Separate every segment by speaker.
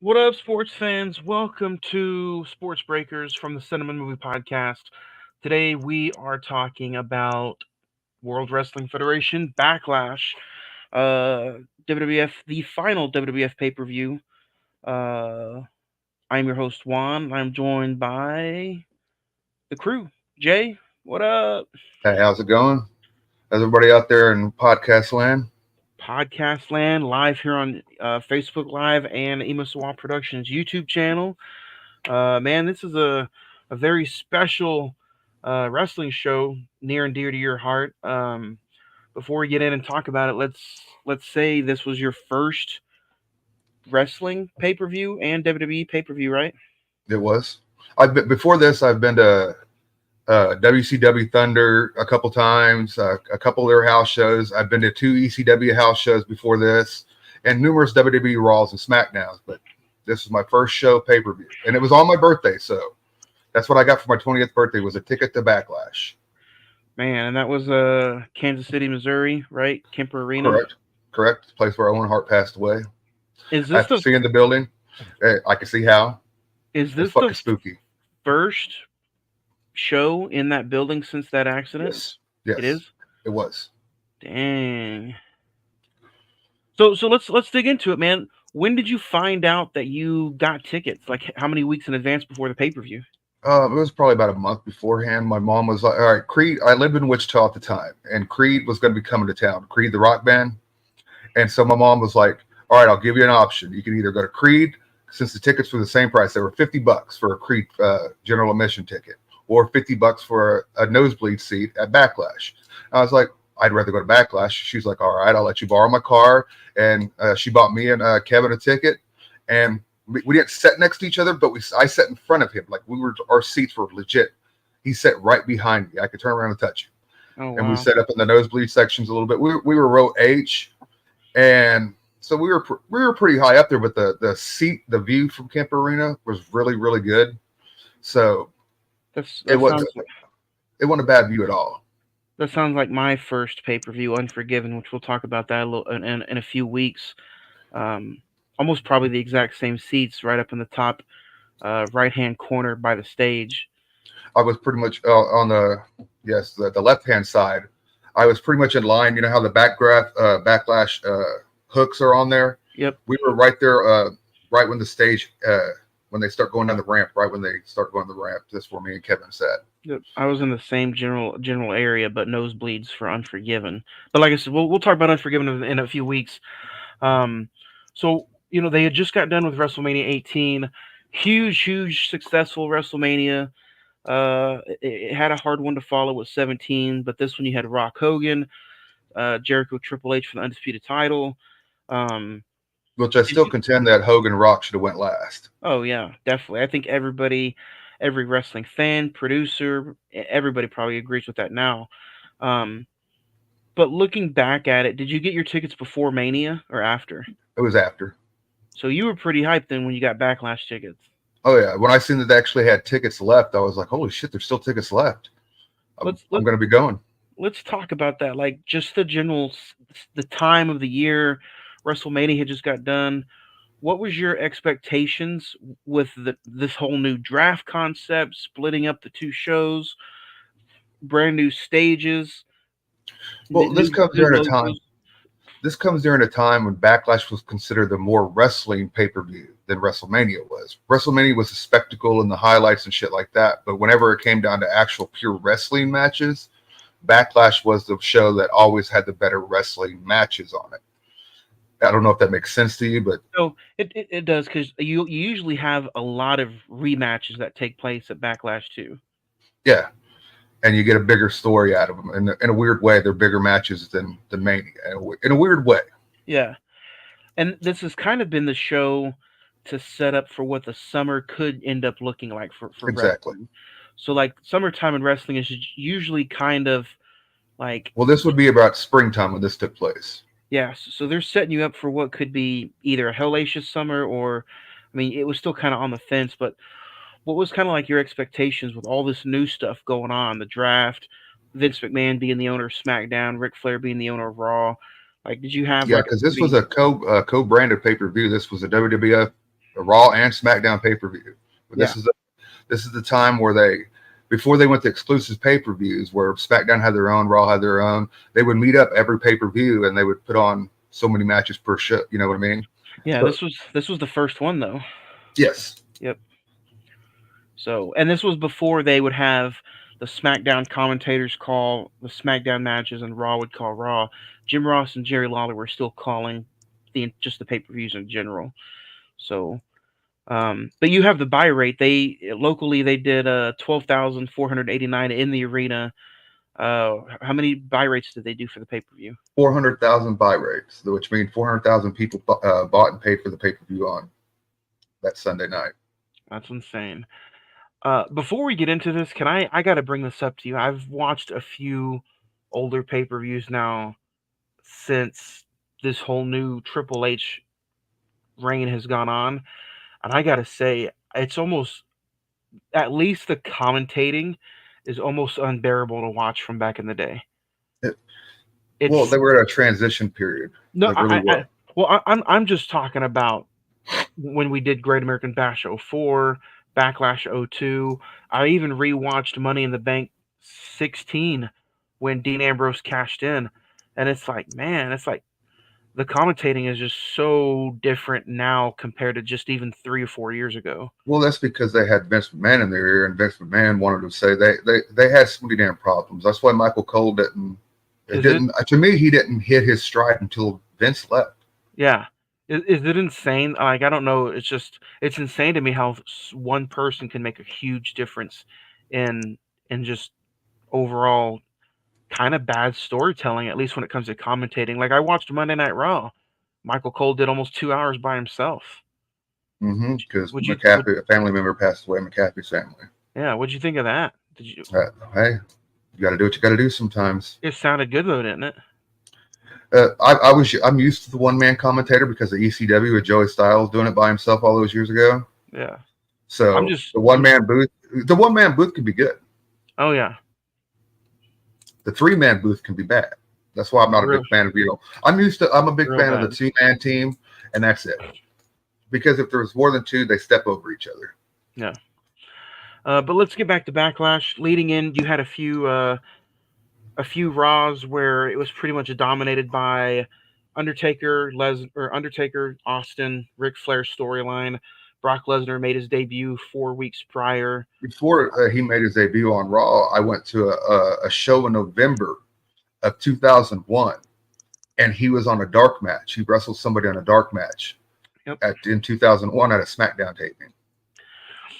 Speaker 1: What up, sports fans? Welcome to Sports Breakers from the Cine-Men Movie Podcast. Today we are talking about World Wrestling Federation Backlash, uh, WWF, the final WWF pay per view. Uh, I'm your host Juan. I'm joined by the crew. Jay, what up?
Speaker 2: Hey, how's it going? How's everybody out there in podcast land?
Speaker 1: Podcast land live here on Facebook Live and Emasawa Productions YouTube channel. Man, this is a very special wrestling show near and dear to your heart. Before we get in and talk about it, let's say this was your first wrestling pay per view and WWE pay per view, right?
Speaker 2: It was. Before this. I've been to WCW Thunder a couple times, a couple of their house shows. I've been to two ECW house shows before this, and numerous WWE Raws and SmackDowns. But this was my first show pay per view, and it was on my birthday, so that's what I got for my 20th birthday was a ticket to Backlash.
Speaker 1: Man, and that was Kansas City, Missouri, right? Kemper Arena.
Speaker 2: Correct. The place where Owen Hart passed away.
Speaker 1: Is this
Speaker 2: After seeing the building, I can see how.
Speaker 1: Is this
Speaker 2: it's fucking
Speaker 1: the
Speaker 2: spooky.
Speaker 1: first show in that building since that accident?
Speaker 2: Yes.
Speaker 1: It is.
Speaker 2: It was.
Speaker 1: Dang. So let's dig into it, man. When did you find out that you got tickets? Like how many weeks in advance before the pay per view?
Speaker 2: It was probably about a month beforehand. My mom was like, all right, Creed, I lived in Wichita at the time, and Creed was going to be coming to town, Creed, the rock band. And so my mom was like, all right, I'll give you an option. You can either go to Creed, since the tickets were the same price. They were $50 for a Creed general admission ticket, or $50 for a nosebleed seat at Backlash. I was like, I'd rather go to Backlash. She's like, all right, I'll let you borrow my car. And she bought me and Kevin a ticket. And we didn't sit next to each other, but I sat in front of him. Like our seats were legit. He sat right behind me. I could turn around and touch him.
Speaker 1: Oh, wow.
Speaker 2: And we sat up in the nosebleed sections a little bit. We were row H, and so we were pretty high up there. But the view from Kemper Arena was really, really good. So it wasn't a bad view at all.
Speaker 1: That sounds like my first pay per view, Unforgiven, which we'll talk about that a little in a few weeks. Almost probably the exact same seats, right up in the top right hand corner by the stage.
Speaker 2: I was pretty much on the left hand side. I was pretty much in line. You know how the backlash hooks are on there.
Speaker 1: Yep.
Speaker 2: We were right there, right when the stage when they start going down the ramp. Right when they start going the ramp. That's where me and Kevin sat.
Speaker 1: Yep. I was in the same general area, but nosebleeds for Unforgiven. But like I said, we'll talk about Unforgiven in a few weeks. So they had just got done with WrestleMania 18, huge successful WrestleMania. It had a hard one to follow with 17, but this one you had Rock Hogan, Jericho, Triple H for the undisputed title.
Speaker 2: Which I still contend that Hogan Rock should have went last.
Speaker 1: Oh yeah, definitely. I think every wrestling fan, producer, everybody probably agrees with that now. But looking back at it, did you get your tickets before Mania or after?
Speaker 2: It was after.
Speaker 1: So you were pretty hyped then when you got Backlash tickets.
Speaker 2: Oh yeah, when I seen that they actually had tickets left, I was like, "Holy shit, there's still tickets left." I'm going to be going.
Speaker 1: Let's talk about that. Like just the time of the year, WrestleMania had just got done. What was your expectations with this whole new draft concept, splitting up the two shows, brand new stages?
Speaker 2: Well, this comes during a time. This comes during a time when Backlash was considered the more wrestling pay-per-view than WrestleMania was. WrestleMania was a spectacle and the highlights and shit like that. But whenever it came down to actual pure wrestling matches, Backlash was the show that always had the better wrestling matches on it. I don't know if that makes sense to you, but
Speaker 1: no, it does, because you usually have a lot of rematches that take place at Backlash too.
Speaker 2: Yeah. And you get a bigger story out of them. In a weird way, they're bigger matches than Mania. In a weird way.
Speaker 1: Yeah. And this has kind of been the show to set up for what the summer could end up looking like for
Speaker 2: exactly.
Speaker 1: Wrestling. So, like, summertime in wrestling is usually kind of like...
Speaker 2: Well, this would be about springtime when this took place.
Speaker 1: Yeah, so they're setting you up for what could be either a hellacious summer or... I mean, it was still kind of on the fence, but... What was kind of like your expectations with all this new stuff going on? The draft, Vince McMahon being the owner of SmackDown, Ric Flair being the owner of Raw. Like, did you have...
Speaker 2: Yeah, because this was a co-branded pay-per-view. This was a WWF a Raw and SmackDown pay-per-view. But
Speaker 1: Yeah.
Speaker 2: this is the time where before they went to exclusive pay-per-views, where SmackDown had their own, Raw had their own. They would meet up every pay-per-view and they would put on so many matches per show. You know what I mean?
Speaker 1: Yeah,
Speaker 2: So
Speaker 1: this was the first one though.
Speaker 2: yes,
Speaker 1: Yep. So, and this was before they would have the SmackDown commentators call the SmackDown matches and Raw would call Raw. Jim Ross and Jerry Lawler were still calling just the pay-per-views in general. So, but you have the buy rate. They locally they did 12,489 in the arena. How many buy rates did they do for the pay-per-view?
Speaker 2: 400,000 buy rates, which means 400,000 people bought and paid for the pay-per-view on that Sunday night.
Speaker 1: That's insane. Before we get into this, can I got to bring this up to you. I've watched a few older pay-per-views now since this whole new Triple H reign has gone on, and I got to say it's almost, at least the commentating is almost unbearable to watch from back in the day.
Speaker 2: Well,
Speaker 1: It's
Speaker 2: they were at a transition period.
Speaker 1: no,
Speaker 2: They really were.
Speaker 1: I'm just talking about when we did Great American Bash '04, Backlash '02. I even rewatched Money in the Bank 16 when Dean Ambrose cashed in, and it's like, man, it's like the commentating is just so different now compared to just even 3 or 4 years ago.
Speaker 2: Well, that's because they had Vince McMahon in their ear, and Vince McMahon wanted to say they had so many damn problems. That's why Michael Cole didn't. It
Speaker 1: Is it?
Speaker 2: didn't. To me, he didn't hit his stride until Vince left.
Speaker 1: Yeah. Is it insane? Like, I don't know. It's insane to me how one person can make a huge difference in just overall kind of bad storytelling, at least when it comes to commentating. Like, I watched Monday Night Raw. Michael Cole did almost 2 hours by himself.
Speaker 2: Because
Speaker 1: Would you?
Speaker 2: McAfee, a family member passed away. McAfee's family.
Speaker 1: Yeah. What'd you think of that? Did you?
Speaker 2: Hey, you got to do what you got to do sometimes.
Speaker 1: It sounded good though, didn't it?
Speaker 2: I'm used to the one man commentator because of ECW with Joey Styles doing it by himself all those years ago.
Speaker 1: Yeah.
Speaker 2: So the one man booth can be good.
Speaker 1: Oh yeah.
Speaker 2: The 3-man booth can be bad. That's why I'm not a big fan of I'm a big fan of the 2-man team, and that's it. Because if there's more than two, they step over each other.
Speaker 1: Yeah. But let's get back to Backlash. Leading in, you had a few Raws where it was pretty much dominated by Undertaker, Austin, Ric Flair storyline. Brock Lesnar made his debut 4 weeks prior.
Speaker 2: Before he made his debut on Raw, I went to a show in November of 2001, and he was on a dark match. He wrestled somebody on a dark match in 2001 at a SmackDown taping.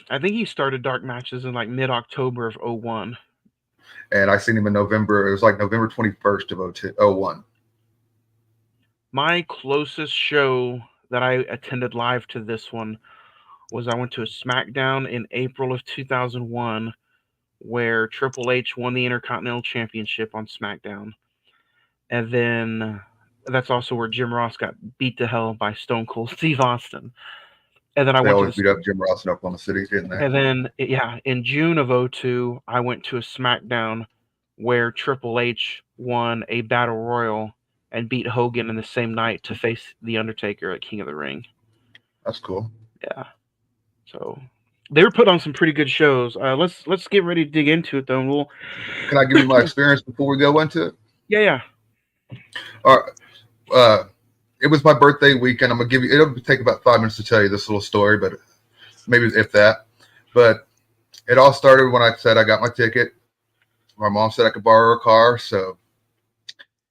Speaker 1: I think he started dark matches in like mid-October of 01.
Speaker 2: And I seen him in November. It was like November 21st of 01.
Speaker 1: My closest show that I attended live to this one was I went to a SmackDown in April of 2001 where Triple H won the Intercontinental Championship on SmackDown. And then that's also where Jim Ross got beat to hell by Stone Cold Steve Austin. And then
Speaker 2: they always beat up Jim Ross in Oklahoma City, didn't they?
Speaker 1: And then, in June of 02, I went to a SmackDown where Triple H won a Battle Royal and beat Hogan in the same night to face The Undertaker at King of the Ring.
Speaker 2: That's cool.
Speaker 1: Yeah. So they were put on some pretty good shows. Let's get ready to dig into it, though.
Speaker 2: Can I give you my experience before we go into it?
Speaker 1: Yeah.
Speaker 2: All right. It was my birthday weekend. I'm gonna give you. It'll take about 5 minutes to tell you this little story, but maybe if that. But it all started when I said I got my ticket. My mom said I could borrow her car, so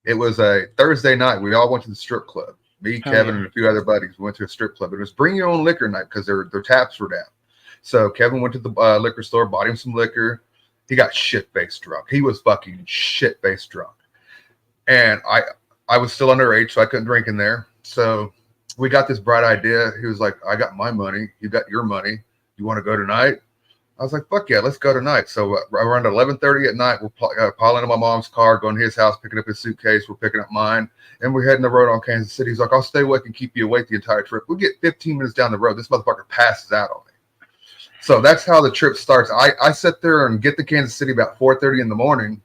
Speaker 2: it was a Thursday night. We all went to the strip club. Me, Kevin, and a few other buddies. We went to a strip club. It was bring your own liquor night because their taps were down. So Kevin went to the liquor store, bought him some liquor. He got shit-faced drunk. He was fucking shit-faced drunk. And I was still underage, so I couldn't drink in there. So we got this bright idea. He was like, I got my money. You got your money. You want to go tonight? I was like, fuck yeah, let's go tonight. So around 11:30 at night, we're piling in my mom's car, going to his house, picking up his suitcase. We're picking up mine. And we're heading the road on Kansas City. He's like, I'll stay awake and keep you awake the entire trip. We get 15 minutes down the road. This motherfucker passes out on me. So that's how the trip starts. I sit there and get to Kansas City about 4:30 in the morning.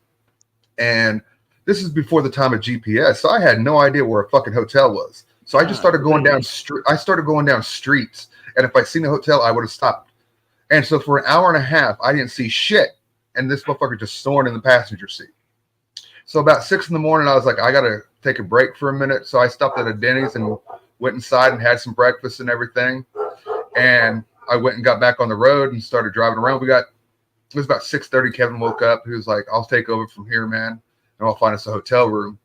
Speaker 2: And this is before the time of GPS. So I had no idea where a fucking hotel was. So I just started going down streets. And if I seen the hotel, I would have stopped. And so for an hour and a half, I didn't see shit. And this motherfucker just snoring in the passenger seat. So about 6 a.m, I was like, I gotta take a break for a minute. So I stopped at a Denny's and went inside and had some breakfast and everything. And I went and got back on the road and started driving around. It was about 6:30. Kevin woke up. He was like, I'll take over from here, man, and I'll find us a hotel room.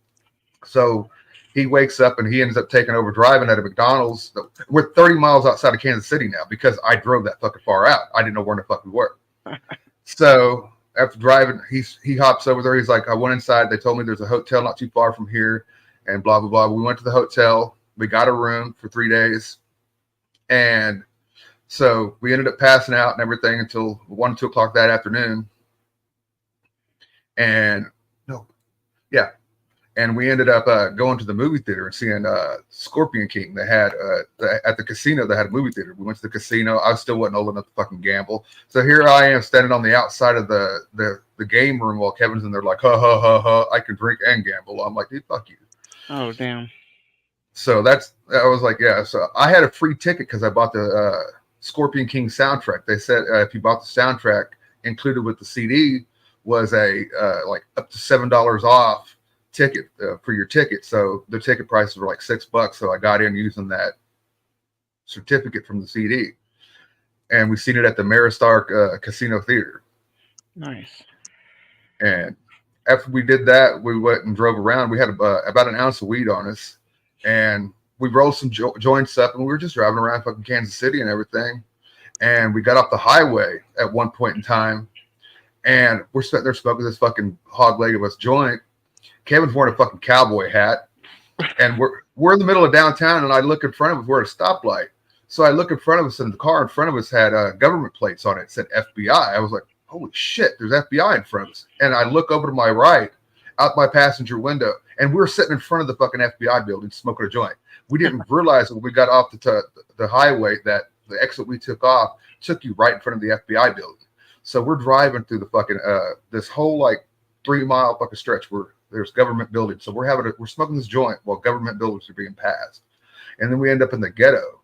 Speaker 2: So he wakes up and he ends up taking over driving at a McDonald's. We're 30 miles outside of Kansas City now because I drove that fucking far out. I didn't know where the fuck we were. So after driving, he hops over there. He's like, I went inside. They told me there's a hotel not too far from here and blah, blah, blah. We went to the hotel. We got a room for 3 days. And so we ended up passing out and everything until 1, 2 o'clock that afternoon. And and we ended up going to the movie theater and seeing Scorpion King. They had at the casino. They had a movie theater. We went to the casino. I still wasn't old enough to fucking gamble. So here I am standing on the outside of the game room while Kevin's in there like, ha ha ha ha. I can drink and gamble. I'm like, dude, fuck you.
Speaker 1: Oh damn.
Speaker 2: So I was like, yeah. So I had a free ticket because I bought the Scorpion King soundtrack. They said if you bought the soundtrack included with the CD was a like up to $7 off ticket for your ticket. So the ticket prices were like $6. So I got in using that certificate from the CD, and we seen it at the Maristar Casino Theater.
Speaker 1: Nice.
Speaker 2: And after we did that, we went and drove around. We had about an ounce of weed on us, and we rolled some joints up, and we were just driving around fucking Kansas City and everything. And we got off the highway at one point in time, and we're sitting there smoking this fucking hog leg of us joint. Kevin's wearing a fucking cowboy hat, and we're in the middle of downtown, and I look in front of us. We're at a stoplight. So I look in front of us, and the car in front of us had government plates on it. It said FBI. I was like, holy shit, there's FBI in front of us. And I look over to my right, out my passenger window, and we're sitting in front of the fucking FBI building smoking a joint. We didn't realize when we got off the highway that the exit we took off took you right in front of the FBI building. So we're driving through the fucking this whole like 3 mile fucking stretch where there's government buildings. So we're smoking this joint while government buildings are being passed. And then we end up in the ghetto,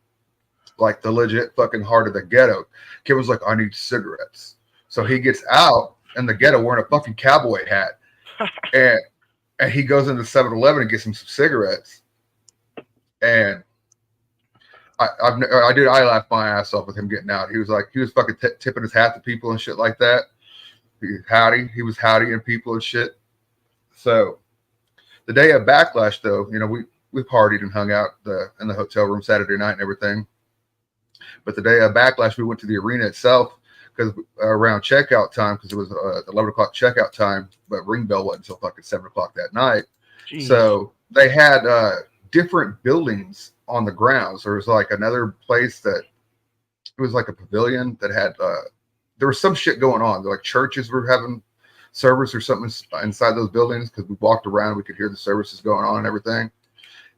Speaker 2: like the legit fucking heart of the ghetto. Kid was like, I need cigarettes. So he gets out in the ghetto wearing a fucking cowboy hat. and he goes into 7-Eleven and gets him some cigarettes. And I laughed my ass off with him getting out. He was fucking tipping his hat to people and shit like that. He was howdying people and shit. So the day of Backlash, though, we partied and hung out in the hotel room Saturday night and everything. But the day of Backlash, we went to the arena itself because around checkout time, because it was 11 o'clock checkout time, but ring bell wasn't until fucking 7 o'clock that night. Jeez. So they had different buildings on the grounds. There was like another place that it was like a pavilion that had there was some shit going on. Like churches were having service or something inside those buildings because we walked around, we could hear the services going on and everything.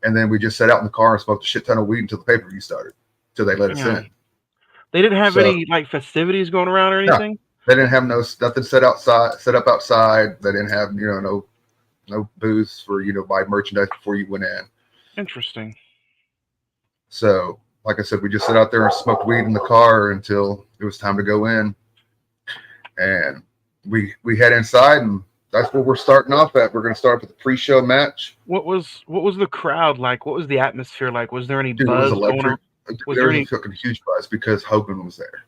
Speaker 2: And then we just sat out in the car and smoked a shit ton of weed until the pay-per-view started, till they let us in.
Speaker 1: They didn't have any like festivities going around or anything?
Speaker 2: No, they didn't have nothing set up outside. They didn't have, no booths for, buy merchandise before you went in.
Speaker 1: Interesting.
Speaker 2: So, like I said, we just sat out there and smoked weed in the car until it was time to go in. And we head inside, and that's where we're starting off at. We're going to start with the pre-show match.
Speaker 1: What was the crowd like? What was the atmosphere like? Was there any buzz?
Speaker 2: It was electric. There was a fucking huge buzz because Hogan was there.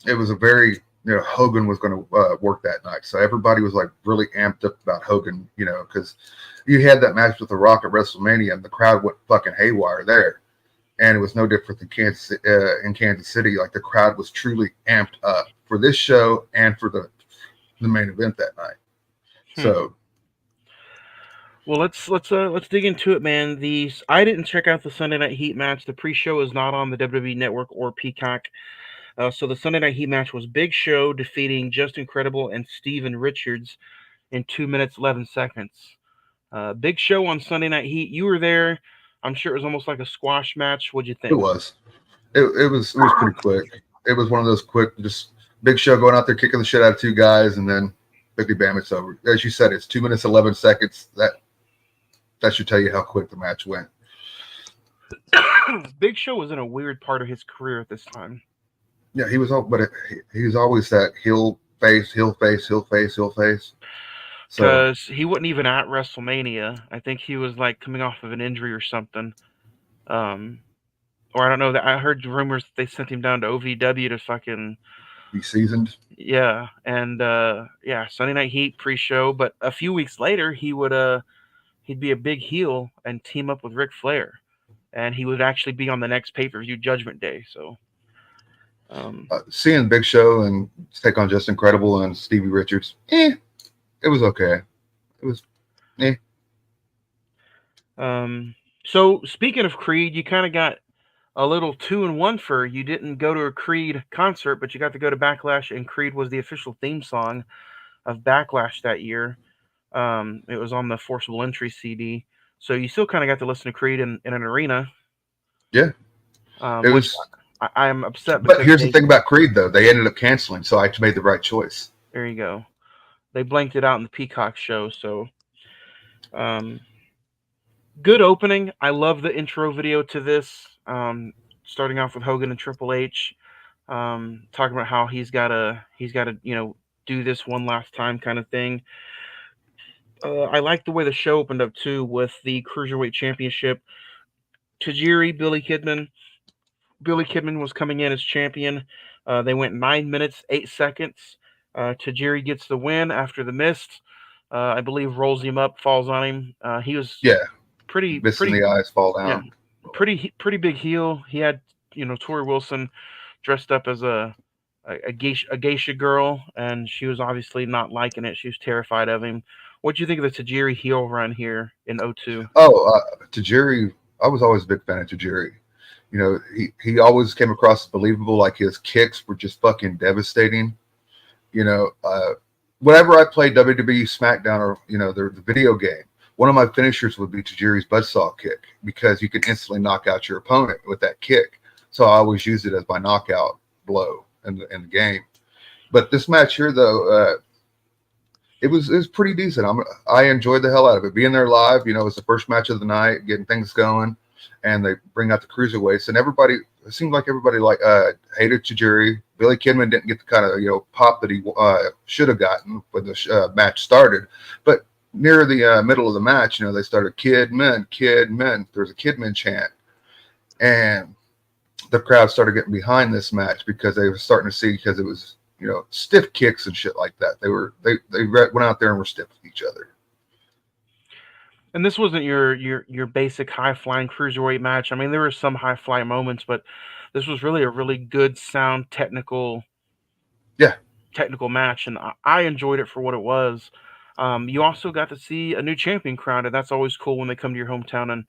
Speaker 2: It was a very, Hogan was going to work that night. So everybody was like really amped up about Hogan, because you had that match with The Rock at WrestleMania and the crowd went fucking haywire there. And it was no different than in Kansas City. Like the crowd was truly amped up for this show and for the main event that night. So,
Speaker 1: well, let's dig into it, man. I didn't check out the Sunday Night Heat match. The pre-show is not on the WWE Network or Peacock. So the Sunday Night Heat match was Big Show defeating Justin Credible and Steven Richards in 2 minutes 11 seconds. Big Show on Sunday Night Heat. You were there. I'm sure it was almost like a squash match. What'd you think?
Speaker 2: It was. It was pretty quick. It was one of those quick, just Big Show going out there kicking the shit out of two guys, and then bam, it's over. As you said, it's 2 minutes 11 seconds. That should tell you how quick the match went.
Speaker 1: Big Show was in a weird part of his career at this time
Speaker 2: Yeah, he was all, but he was always that heel face, heel face, heel face, heel face. So
Speaker 1: because he wasn't even at WrestleMania. I think he was like coming off of an injury or something. Um, or I don't know that I heard rumors they sent him down to OVW to fucking
Speaker 2: be seasoned.
Speaker 1: yeah, and yeah, Sunday Night Heat pre-show. But a few weeks later, he'd be a big heel and team up with Ric Flair, and he would actually be on the next pay-per-view Judgment Day. So um,
Speaker 2: Seeing Big Show and take on Just Incredible and Stevie Richards, it was okay. It was, eh.
Speaker 1: so speaking of Creed, you kind of got a little 2-in-1 for you didn't go to a Creed concert, but you got to go to Backlash, and Creed was the official theme song of Backlash that year. It was on the Forcible Entry CD, so you still kind of got to listen to Creed in an arena,
Speaker 2: Yeah, it
Speaker 1: which
Speaker 2: was.
Speaker 1: I am upset
Speaker 2: But
Speaker 1: because
Speaker 2: here's the
Speaker 1: they
Speaker 2: thing about Creed, though. They ended up canceling, so I made the right choice.
Speaker 1: there you go. They blanked it out in the Peacock show, so um, good opening. I love the intro video to this. Starting off with Hogan and Triple H, talking about how he's got to do this one last time kind of thing. I like the way the show opened up too with the Cruiserweight Championship. Tajiri, Billy Kidman was coming in as champion. They went 9 minutes 8 seconds. Tajiri gets the win after the mist. I believe rolls him up, falls on him. He was
Speaker 2: Yeah, missing
Speaker 1: pretty
Speaker 2: the eyes, fall
Speaker 1: yeah
Speaker 2: down.
Speaker 1: pretty big heel. He had Tori Wilson dressed up as a geisha girl, and she was obviously not liking it. She was terrified of him. What do you think of the Tajiri heel run here in '02?
Speaker 2: Oh, Tajiri, I was always a big fan of Tajiri. He always came across as believable. Like his kicks were just fucking devastating. You know, whenever I played WWE SmackDown or the video game, one of my finishers would be Tajiri's buzzsaw kick because you can instantly knock out your opponent with that kick. So I always used it as my knockout blow in the game. But this match here, though, it was pretty decent. I enjoyed the hell out of it. Being there live, it was the first match of the night, getting things going, and they bring out the cruiserweights, and everybody. It seemed like everybody hated Tajiri. Billy Kidman didn't get the kind of pop that he should have gotten when the match started, but near the middle of the match, they started Kidman, Kidman. There was a Kidman chant, and the crowd started getting behind this match because they were starting to see because it was stiff kicks and shit like that. They went out there and were stiff with each other.
Speaker 1: And this wasn't your basic high flying cruiserweight match. I mean, there were some high fly moments, but this was really a really good sound
Speaker 2: Yeah.
Speaker 1: technical match, and I enjoyed it for what it was. You also got to see a new champion crowned, and that's always cool when they come to your hometown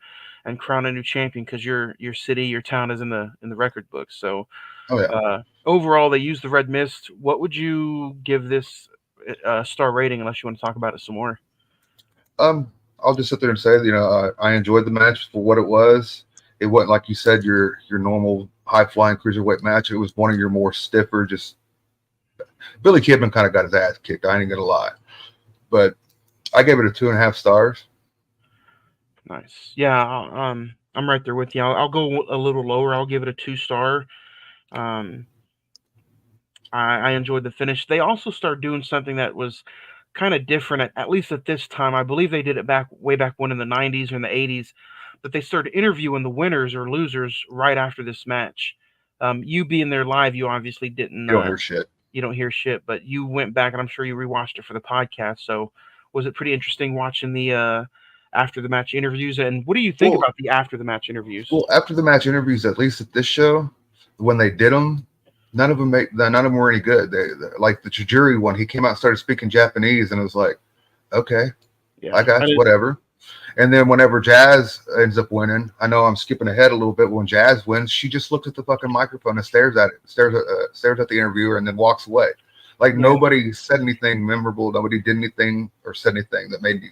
Speaker 1: and crown a new champion because your city, your town is in the record books. So
Speaker 2: Oh yeah.
Speaker 1: overall, they used the red mist. What would you give this star rating, unless you want to talk about it some more?
Speaker 2: I'll just sit there and say, I enjoyed the match for what it was. It wasn't like you said your normal high flying cruiserweight match. It was one of your more stiffer. Just Billy Kidman kind of got his ass kicked. I ain't gonna lie, but I gave it a 2.5 stars.
Speaker 1: Nice. Yeah, I'm right there with you. I'll go a little lower. I'll give it a 2 star. Um, I enjoyed the finish. They also started doing something that was kind of different, at least at this time. I believe they did it way back when in the '90s or in the '80s, but they started interviewing the winners or losers right after this match. You being there live, you obviously didn't.
Speaker 2: You don't hear shit.
Speaker 1: You don't hear shit, but you went back and I'm sure you rewatched it for the podcast. So was it pretty interesting watching the after the match interviews? And what do you think
Speaker 2: Well,
Speaker 1: about the after the match interviews?
Speaker 2: well, after the match interviews, at least at this show, when they did them, none of them were any good. They like the Tajiri one. He came out and started speaking Japanese, and it was like, okay,
Speaker 1: Yeah,
Speaker 2: I got you, whatever. And then whenever Jazz ends up winning, I know I'm skipping ahead a little bit. When Jazz wins, she just looks at the fucking microphone and stares at it, stares at the interviewer, and then walks away. Like nobody said anything memorable. Nobody did anything or said anything that made me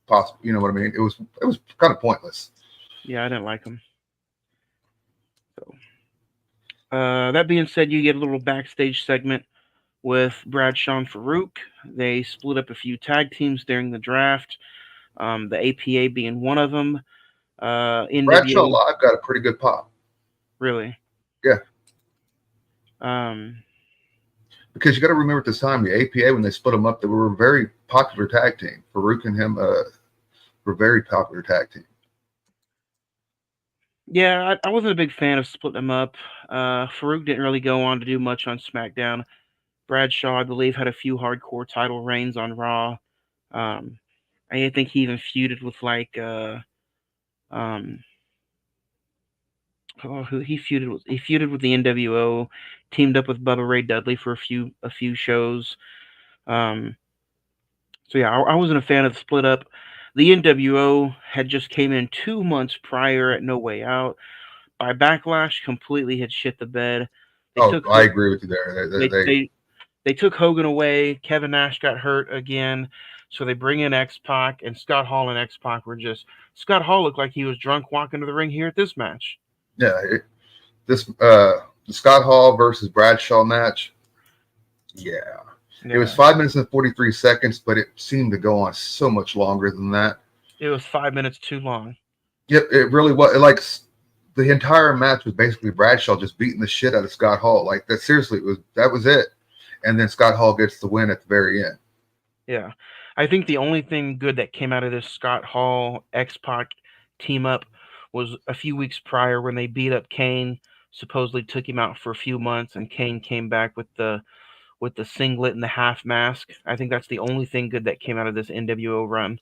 Speaker 2: possible. You know what I mean? It was kind of pointless.
Speaker 1: Yeah, I didn't like him. So that being said, you get a little backstage segment with Bradshaw and Farouk. They split up a few tag teams during the draft. The APA being one of them.
Speaker 2: Bradshaw
Speaker 1: NWO,
Speaker 2: Live got a pretty good pop.
Speaker 1: really.
Speaker 2: Yeah,
Speaker 1: Um,
Speaker 2: because you got to remember at this time, the APA, when they split them up, they were a very popular tag team. Farouk and him were a very popular tag team.
Speaker 1: yeah, I wasn't a big fan of splitting them up. Farouk didn't really go on to do much on SmackDown. Bradshaw, I believe, had a few hardcore title reigns on Raw. Um, I think he even feuded with um, who he feuded with. He feuded with the NWO, teamed up with Bubba Ray Dudley for a few shows. Um, so yeah, I wasn't a fan of the split up. The NWO had just came in 2 months prior at No Way Out. By Backlash, completely had shit the bed. They
Speaker 2: Oh,
Speaker 1: took
Speaker 2: I agree with you there.
Speaker 1: they they they took Hogan away. Kevin Nash got hurt again, so they bring in X Pac, and Scott Hall and X Pac were just. Scott Hall looked like he was drunk walking to the ring here at this match.
Speaker 2: Yeah, this the Scott Hall versus Bradshaw match. Yeah, it was
Speaker 1: Yeah,
Speaker 2: 5 minutes and 43 seconds, but it seemed to go on so much longer than that.
Speaker 1: it was 5 minutes too long.
Speaker 2: Yep, it really was. Like the entire match was basically Bradshaw just beating the shit out of Scott Hall. Like that, seriously, that was it. And then Scott Hall gets the win at the very end.
Speaker 1: Yeah, I think the only thing good that came out of this Scott Hall X Pac team up was a few weeks prior when they beat up Kane. Supposedly took him out for a few months, and Kane came back with the singlet and the half mask. I think that's the only thing good that came out of this NWO run.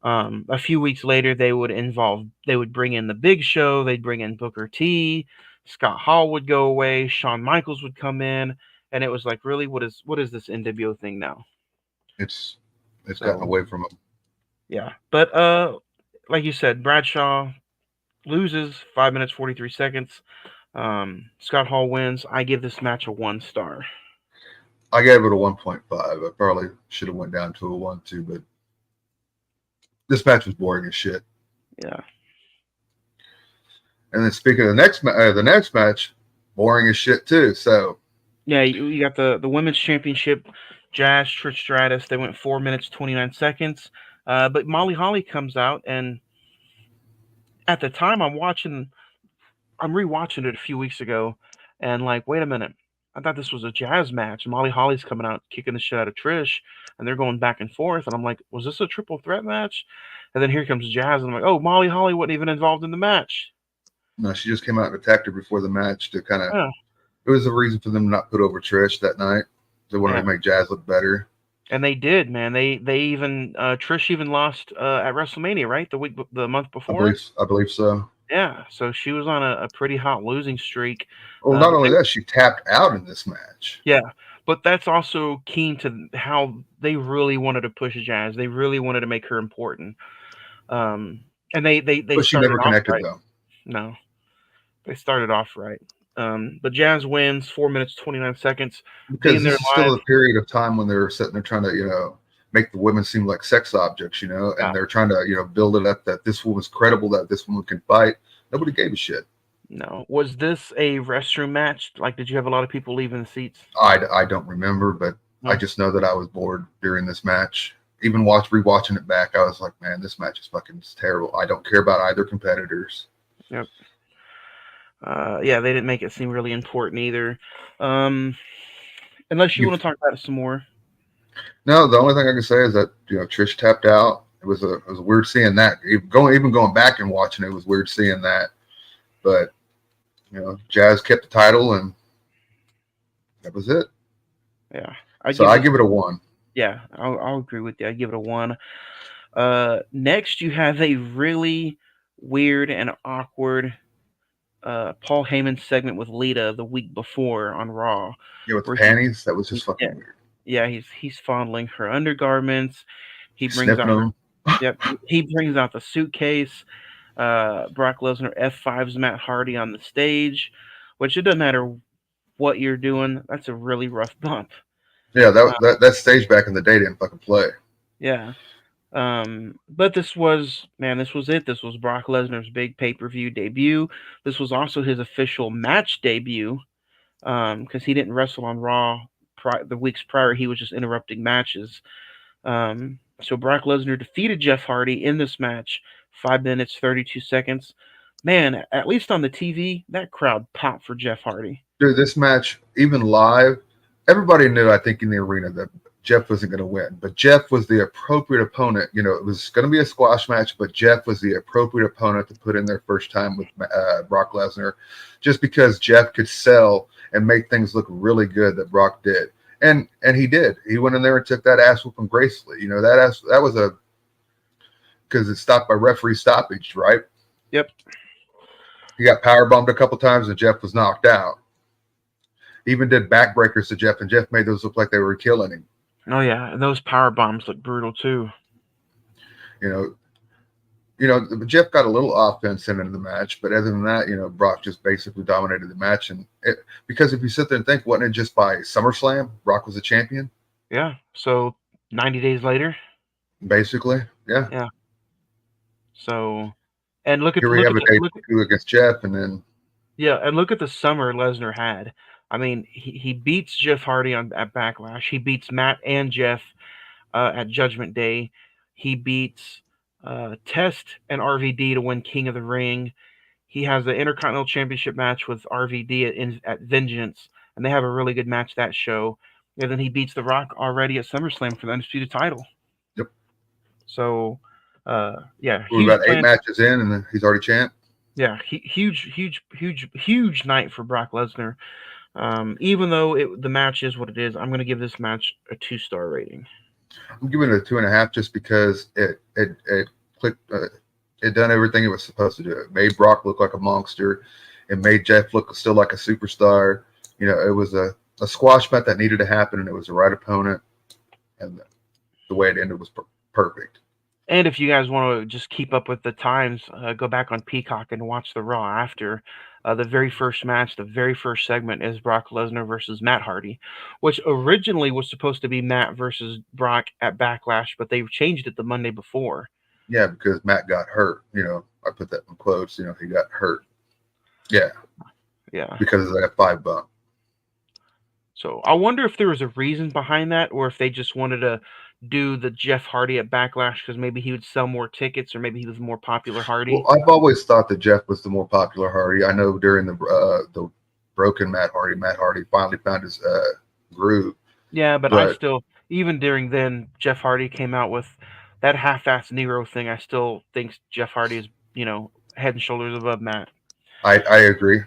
Speaker 1: A few weeks later, they would bring in the Big Show, they'd bring in Booker T, Scott Hall would go away, Shawn Michaels would come in, and it was like, really, what is this NWO thing now?
Speaker 2: It's it's gotten
Speaker 1: So
Speaker 2: away from him.
Speaker 1: yeah, but like you said, Bradshaw loses 5 minutes 43 seconds. Scott Hall wins. I give this match a 1 star.
Speaker 2: I gave it a 1.5. I probably should have went down to a 1.2, but this match was boring as shit.
Speaker 1: Yeah.
Speaker 2: And then speaking of the next match, boring as shit too. So
Speaker 1: Yeah, you got the women's championship, Jazz Trish Stratus. They went 4 minutes 29 seconds. But Molly Holly comes out, and at the time I'm rewatching it a few weeks ago, and like, wait a minute, I thought this was a Jazz match. Molly Holly's coming out kicking the shit out of Trish, and they're going back and forth, and I'm like, was this a triple threat match? And then here comes Jazz, and I'm like, oh, Molly Holly wasn't even involved in the match.
Speaker 2: no, she just came out and attacked her before the match to kind of.
Speaker 1: Yeah,
Speaker 2: It was a reason for them to not put over Trish that night. They wanted
Speaker 1: yeah.
Speaker 2: to make Jazz look better.
Speaker 1: And they did, man. They even Trish even lost at WrestleMania, right? The month before.
Speaker 2: I believe so.
Speaker 1: Yeah, so she was on a pretty hot losing streak.
Speaker 2: Well, not
Speaker 1: But
Speaker 2: only that, she tapped out in this match.
Speaker 1: yeah, but that's also keen to how they really wanted to push Jazz. They really wanted to make her important. Um, and they
Speaker 2: But she
Speaker 1: started
Speaker 2: never
Speaker 1: off
Speaker 2: connected
Speaker 1: right.
Speaker 2: though.
Speaker 1: No, they started off right. But Jazz wins 4 minutes 29 seconds,
Speaker 2: Because
Speaker 1: being there
Speaker 2: this is still
Speaker 1: live.
Speaker 2: a period of time when they're sitting there trying to, make the women seem like sex objects,
Speaker 1: Yeah,
Speaker 2: and they're trying to, build it up that this woman's credible, that this woman can fight. Nobody gave a shit.
Speaker 1: no. Was this a restroom match? Like, did you have a lot of people leaving the seats?
Speaker 2: I don't remember, but I
Speaker 1: No.
Speaker 2: just know that I was bored during this match. Even rewatching it back, I was like, man, this match is fucking terrible. I don't care about either competitors.
Speaker 1: Yep. Yeah, they didn't make it seem really important either. Um, unless you
Speaker 2: You
Speaker 1: want to talk about it some more.
Speaker 2: No, the only thing I can say is that Trish tapped out. It was weird seeing that. Even going back and watching it was weird seeing that. But Jazz kept the title, and that was it.
Speaker 1: Yeah,
Speaker 2: So I give it a 1.
Speaker 1: Yeah, I'll agree with you. I give it a 1. Next you have a really weird and awkward Paul Heyman segment with Lita the week before on Raw,
Speaker 2: With the
Speaker 1: where
Speaker 2: panties, that was just
Speaker 1: yeah,
Speaker 2: fucking weird.
Speaker 1: yeah, he's fondling her undergarments. He brings
Speaker 2: Sniffing
Speaker 1: out
Speaker 2: them.
Speaker 1: yep, he brings out the suitcase. Brock Lesnar F5s Matt Hardy on the stage, which it doesn't matter what you're doing. That's a really rough bump.
Speaker 2: Yeah,
Speaker 1: Uh,
Speaker 2: that stage back in the day didn't fucking play.
Speaker 1: yeah. But this was it. This was Brock Lesnar's big pay-per-view debut. This was also his official match debut. Because he didn't wrestle on Raw the weeks prior. He was just interrupting matches. So Brock Lesnar defeated Jeff Hardy in this match 5 minutes 32 seconds. Man, at least on the TV, that crowd popped for Jeff Hardy.
Speaker 2: Dude, this match, even live, everybody knew, I think, in the arena that Jeff wasn't going to win. But Jeff was the appropriate opponent. You know, it was going to be a squash match, but Jeff was the appropriate opponent to put in their first time with Brock Lesnar, just because Jeff could sell and make things look really good that Brock did. And he did. He went in there and took that ass whooping gracefully. You know, that was a, because it's stopped by referee stoppage, right?
Speaker 1: Yep.
Speaker 2: He got power bombed a couple times and Jeff was knocked out. Even did backbreakers to Jeff, and Jeff made those look like they were killing him.
Speaker 1: Oh yeah, and those power bombs look brutal too.
Speaker 2: You know, Jeff got a little offense in the match, but other than that, you know, Brock just basically dominated the match. And because if you sit there and think, wasn't it just by SummerSlam Brock was a champion?
Speaker 1: Yeah. So 90 days later.
Speaker 2: Basically, yeah.
Speaker 1: Yeah. So, and look at
Speaker 2: Here we have a debut against Jeff, and then
Speaker 1: and look at the summer Lesnar had. I mean, he beats Jeff Hardy at Backlash. He beats Matt and Jeff at Judgment Day. He beats Test and RVD to win King of the Ring. He has the Intercontinental Championship match with RVD at Vengeance, and they have a really good match that show. And then he beats The Rock already at SummerSlam for the Undisputed title.
Speaker 2: Yep.
Speaker 1: So, yeah.
Speaker 2: We're about 8 matches in, and he's already champ.
Speaker 1: Yeah, huge night for Brock Lesnar. Even though the match is what it is, I'm going to give this match a 2-star rating.
Speaker 2: I'm giving it a 2.5 just because it clicked. It done everything it was supposed to do. It made Brock look like a monster. It made Jeff look still like a superstar. You know, it was a squash match that needed to happen, and it was the right opponent. And the way it ended was perfect.
Speaker 1: And if you guys want to just keep up with the times, go back on Peacock and watch the Raw after. The very first match, the very first segment is Brock Lesnar versus Matt Hardy, which originally was supposed to be Matt versus Brock at Backlash, but they changed it the Monday before.
Speaker 2: Yeah, because Matt got hurt. You know, I put that in quotes. You know, he got hurt. Yeah.
Speaker 1: Yeah.
Speaker 2: Because of that 5 bump.
Speaker 1: So I wonder if there was a reason behind that, or if they just wanted to do the Jeff Hardy at Backlash because maybe he would sell more tickets, or maybe he was more popular Hardy.
Speaker 2: Well, I've always thought that Jeff was the more popular Hardy. I know during the broken Matt Hardy finally found his groove.
Speaker 1: Yeah, but I still, even during then, Jeff Hardy came out with that half-assed Nero thing. I still think Jeff Hardy is, head and shoulders above Matt.
Speaker 2: I agree.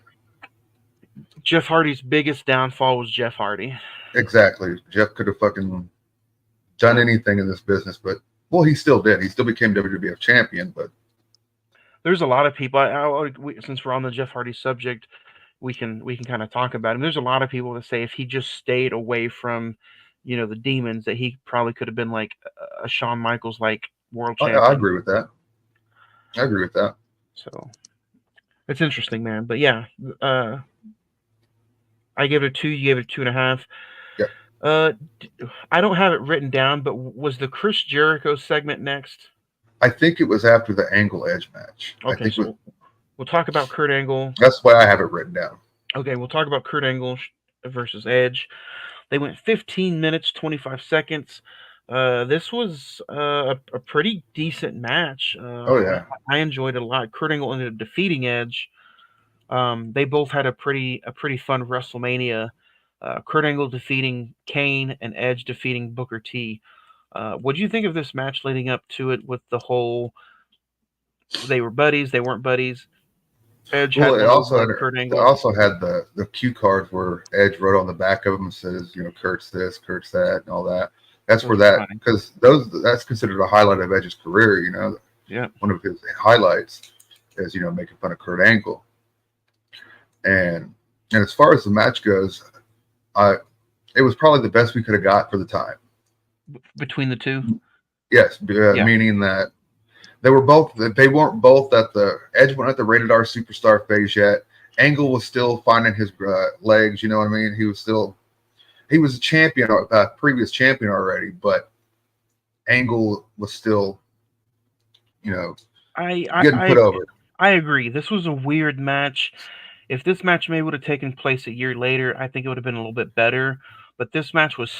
Speaker 1: Jeff Hardy's biggest downfall was Jeff Hardy.
Speaker 2: Exactly. Jeff could have fucking done anything in this business, but he still did. He still became WWF champion. But
Speaker 1: there's a lot of people. Since we're on the Jeff Hardy subject, we can kind of talk about him. There's a lot of people that say if he just stayed away from, the demons, that he probably could have been like a Shawn Michaels like world champion.
Speaker 2: I agree with that.
Speaker 1: So it's interesting, man. But yeah, I gave it a 2. You gave it 2.5.
Speaker 2: Yeah.
Speaker 1: I don't have it written down, but was the Chris Jericho segment next?
Speaker 2: I think it was after the Angle Edge match.
Speaker 1: Okay, so we'll talk about Kurt Angle.
Speaker 2: That's why I have it written down.
Speaker 1: Okay, we'll talk about Kurt Angle versus Edge. They went 15 minutes, 25 seconds. This was a pretty decent match.
Speaker 2: Yeah.
Speaker 1: I enjoyed it a lot. Kurt Angle ended up defeating Edge. They both had a pretty fun WrestleMania. Kurt Angle defeating Kane and Edge defeating Booker T. What do you think of this match leading up to it with the whole they were buddies, they weren't buddies? Edge had Kurt Angle.
Speaker 2: They also had the cue cards where Edge wrote on the back of them and says, Kurt's this, Kurt's that, and all that. That's where that, because that's considered a highlight of Edge's career,
Speaker 1: Yeah.
Speaker 2: One of his highlights is, making fun of Kurt Angle. And as far as the match goes, it was probably the best we could have got for the time.
Speaker 1: Between the two?
Speaker 2: Yes, meaning that they weren't both at the Edge wasn't at the Rated R Superstar phase yet. Angle was still finding his legs, you know what I mean? He was a champion, a previous champion already, but Angle was still, getting put over.
Speaker 1: I agree. This was a weird match. If this match maybe would have taken place a year later, I think it would have been a little bit better. But this match was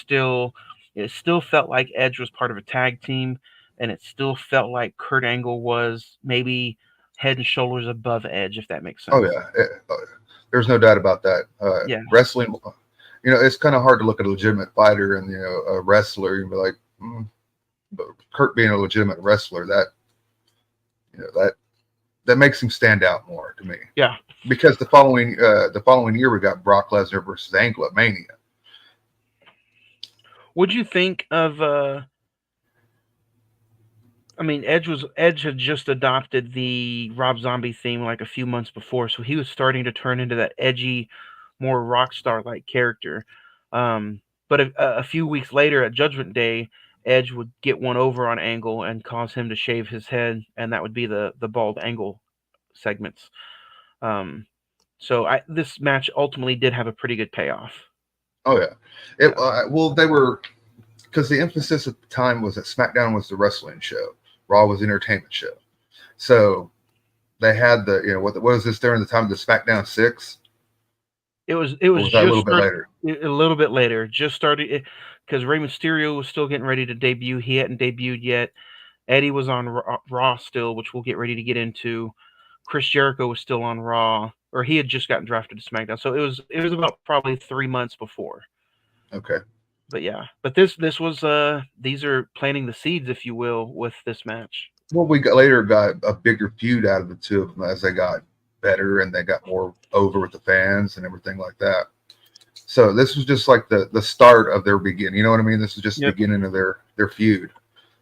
Speaker 1: it still felt like Edge was part of a tag team, and it still felt like Kurt Angle was maybe head and shoulders above Edge, if that makes
Speaker 2: Oh
Speaker 1: sense.
Speaker 2: yeah, there's no doubt about that.
Speaker 1: Yeah,
Speaker 2: Wrestling, it's kind of hard to look at a legitimate fighter and a wrestler and be like, but Kurt being a legitimate wrestler, that that makes him stand out more to me.
Speaker 1: yeah.
Speaker 2: Because the following year we got Brock Lesnar versus Angle at Mania.
Speaker 1: What'd you think of? I mean, Edge had just adopted the Rob Zombie theme like a few months before, so he was starting to turn into that edgy, more rock star like character. Um, but a few weeks later at Judgment Day, Edge would get one over on Angle and cause him to shave his head, and that would be the bald Angle segments. Um, so this match ultimately did have a pretty good payoff.
Speaker 2: Oh yeah,
Speaker 1: Yeah.
Speaker 2: well they were because the emphasis at the time was that SmackDown was the wrestling show, Raw was the entertainment show. So they had what was this during the time of the SmackDown 6?
Speaker 1: It
Speaker 2: Or
Speaker 1: was
Speaker 2: was that a
Speaker 1: just
Speaker 2: little bit
Speaker 1: start
Speaker 2: later?
Speaker 1: a little bit later. Just started because Rey Mysterio was still getting ready to debut. He hadn't debuted yet. Eddie was on Raw still, which we'll get ready to get into. Chris Jericho was still on Raw, or he had just gotten drafted to SmackDown. So it was about probably 3 months before.
Speaker 2: Okay.
Speaker 1: But yeah, but this was these are planting the seeds, if you will, with this match.
Speaker 2: Well, later got a bigger feud out of the two of them as they got better and they got more over with the fans and everything like that. So this was just like the start of their beginning. You know what I mean? This is just the
Speaker 1: Yep.
Speaker 2: beginning of their feud.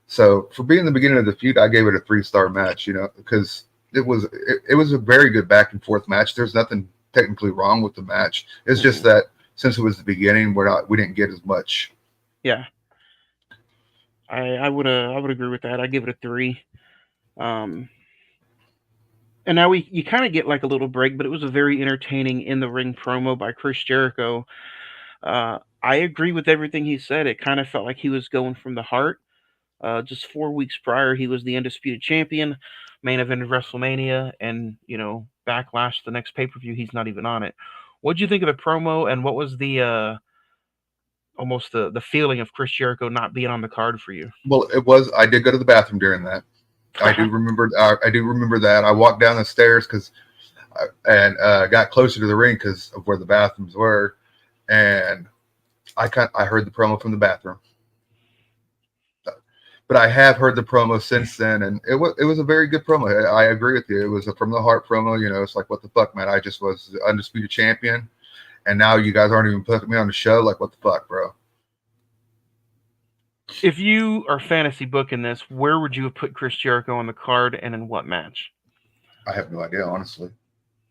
Speaker 2: So for being the beginning of the feud, I gave it a 3-star match. Because it was a very good back and forth match. There's nothing technically wrong with the match. It's just that since it was the beginning, we didn't get as much.
Speaker 1: Yeah, I would agree with that. I give it a 3. Um, and now you kind of get like a little break, but it was a very entertaining in the ring promo by Chris Jericho. I agree with everything he said. It kind of felt like he was going from the heart. Just 4 weeks prior, he was the undisputed champion, main event of WrestleMania, and Backlash, the next pay per view, he's not even on it. What'd you think of the promo, and what was the almost the feeling of Chris Jericho not being on the card for you?
Speaker 2: Well, it was. I did go to the bathroom during that. I do remember. I do remember that. I walked down the stairs and got closer to the ring because of where the bathrooms were, and I heard the promo from the bathroom. But I have heard the promo since then, and it was a very good promo. I agree with you. It was a from the heart promo. It's like, what the fuck, man? I just was the undisputed champion, and now you guys aren't even putting me on the show. Like, what the fuck, bro?
Speaker 1: If you are fantasy booking this, where would you have put Chris Jericho on the card, and in what match?
Speaker 2: I have no idea, honestly.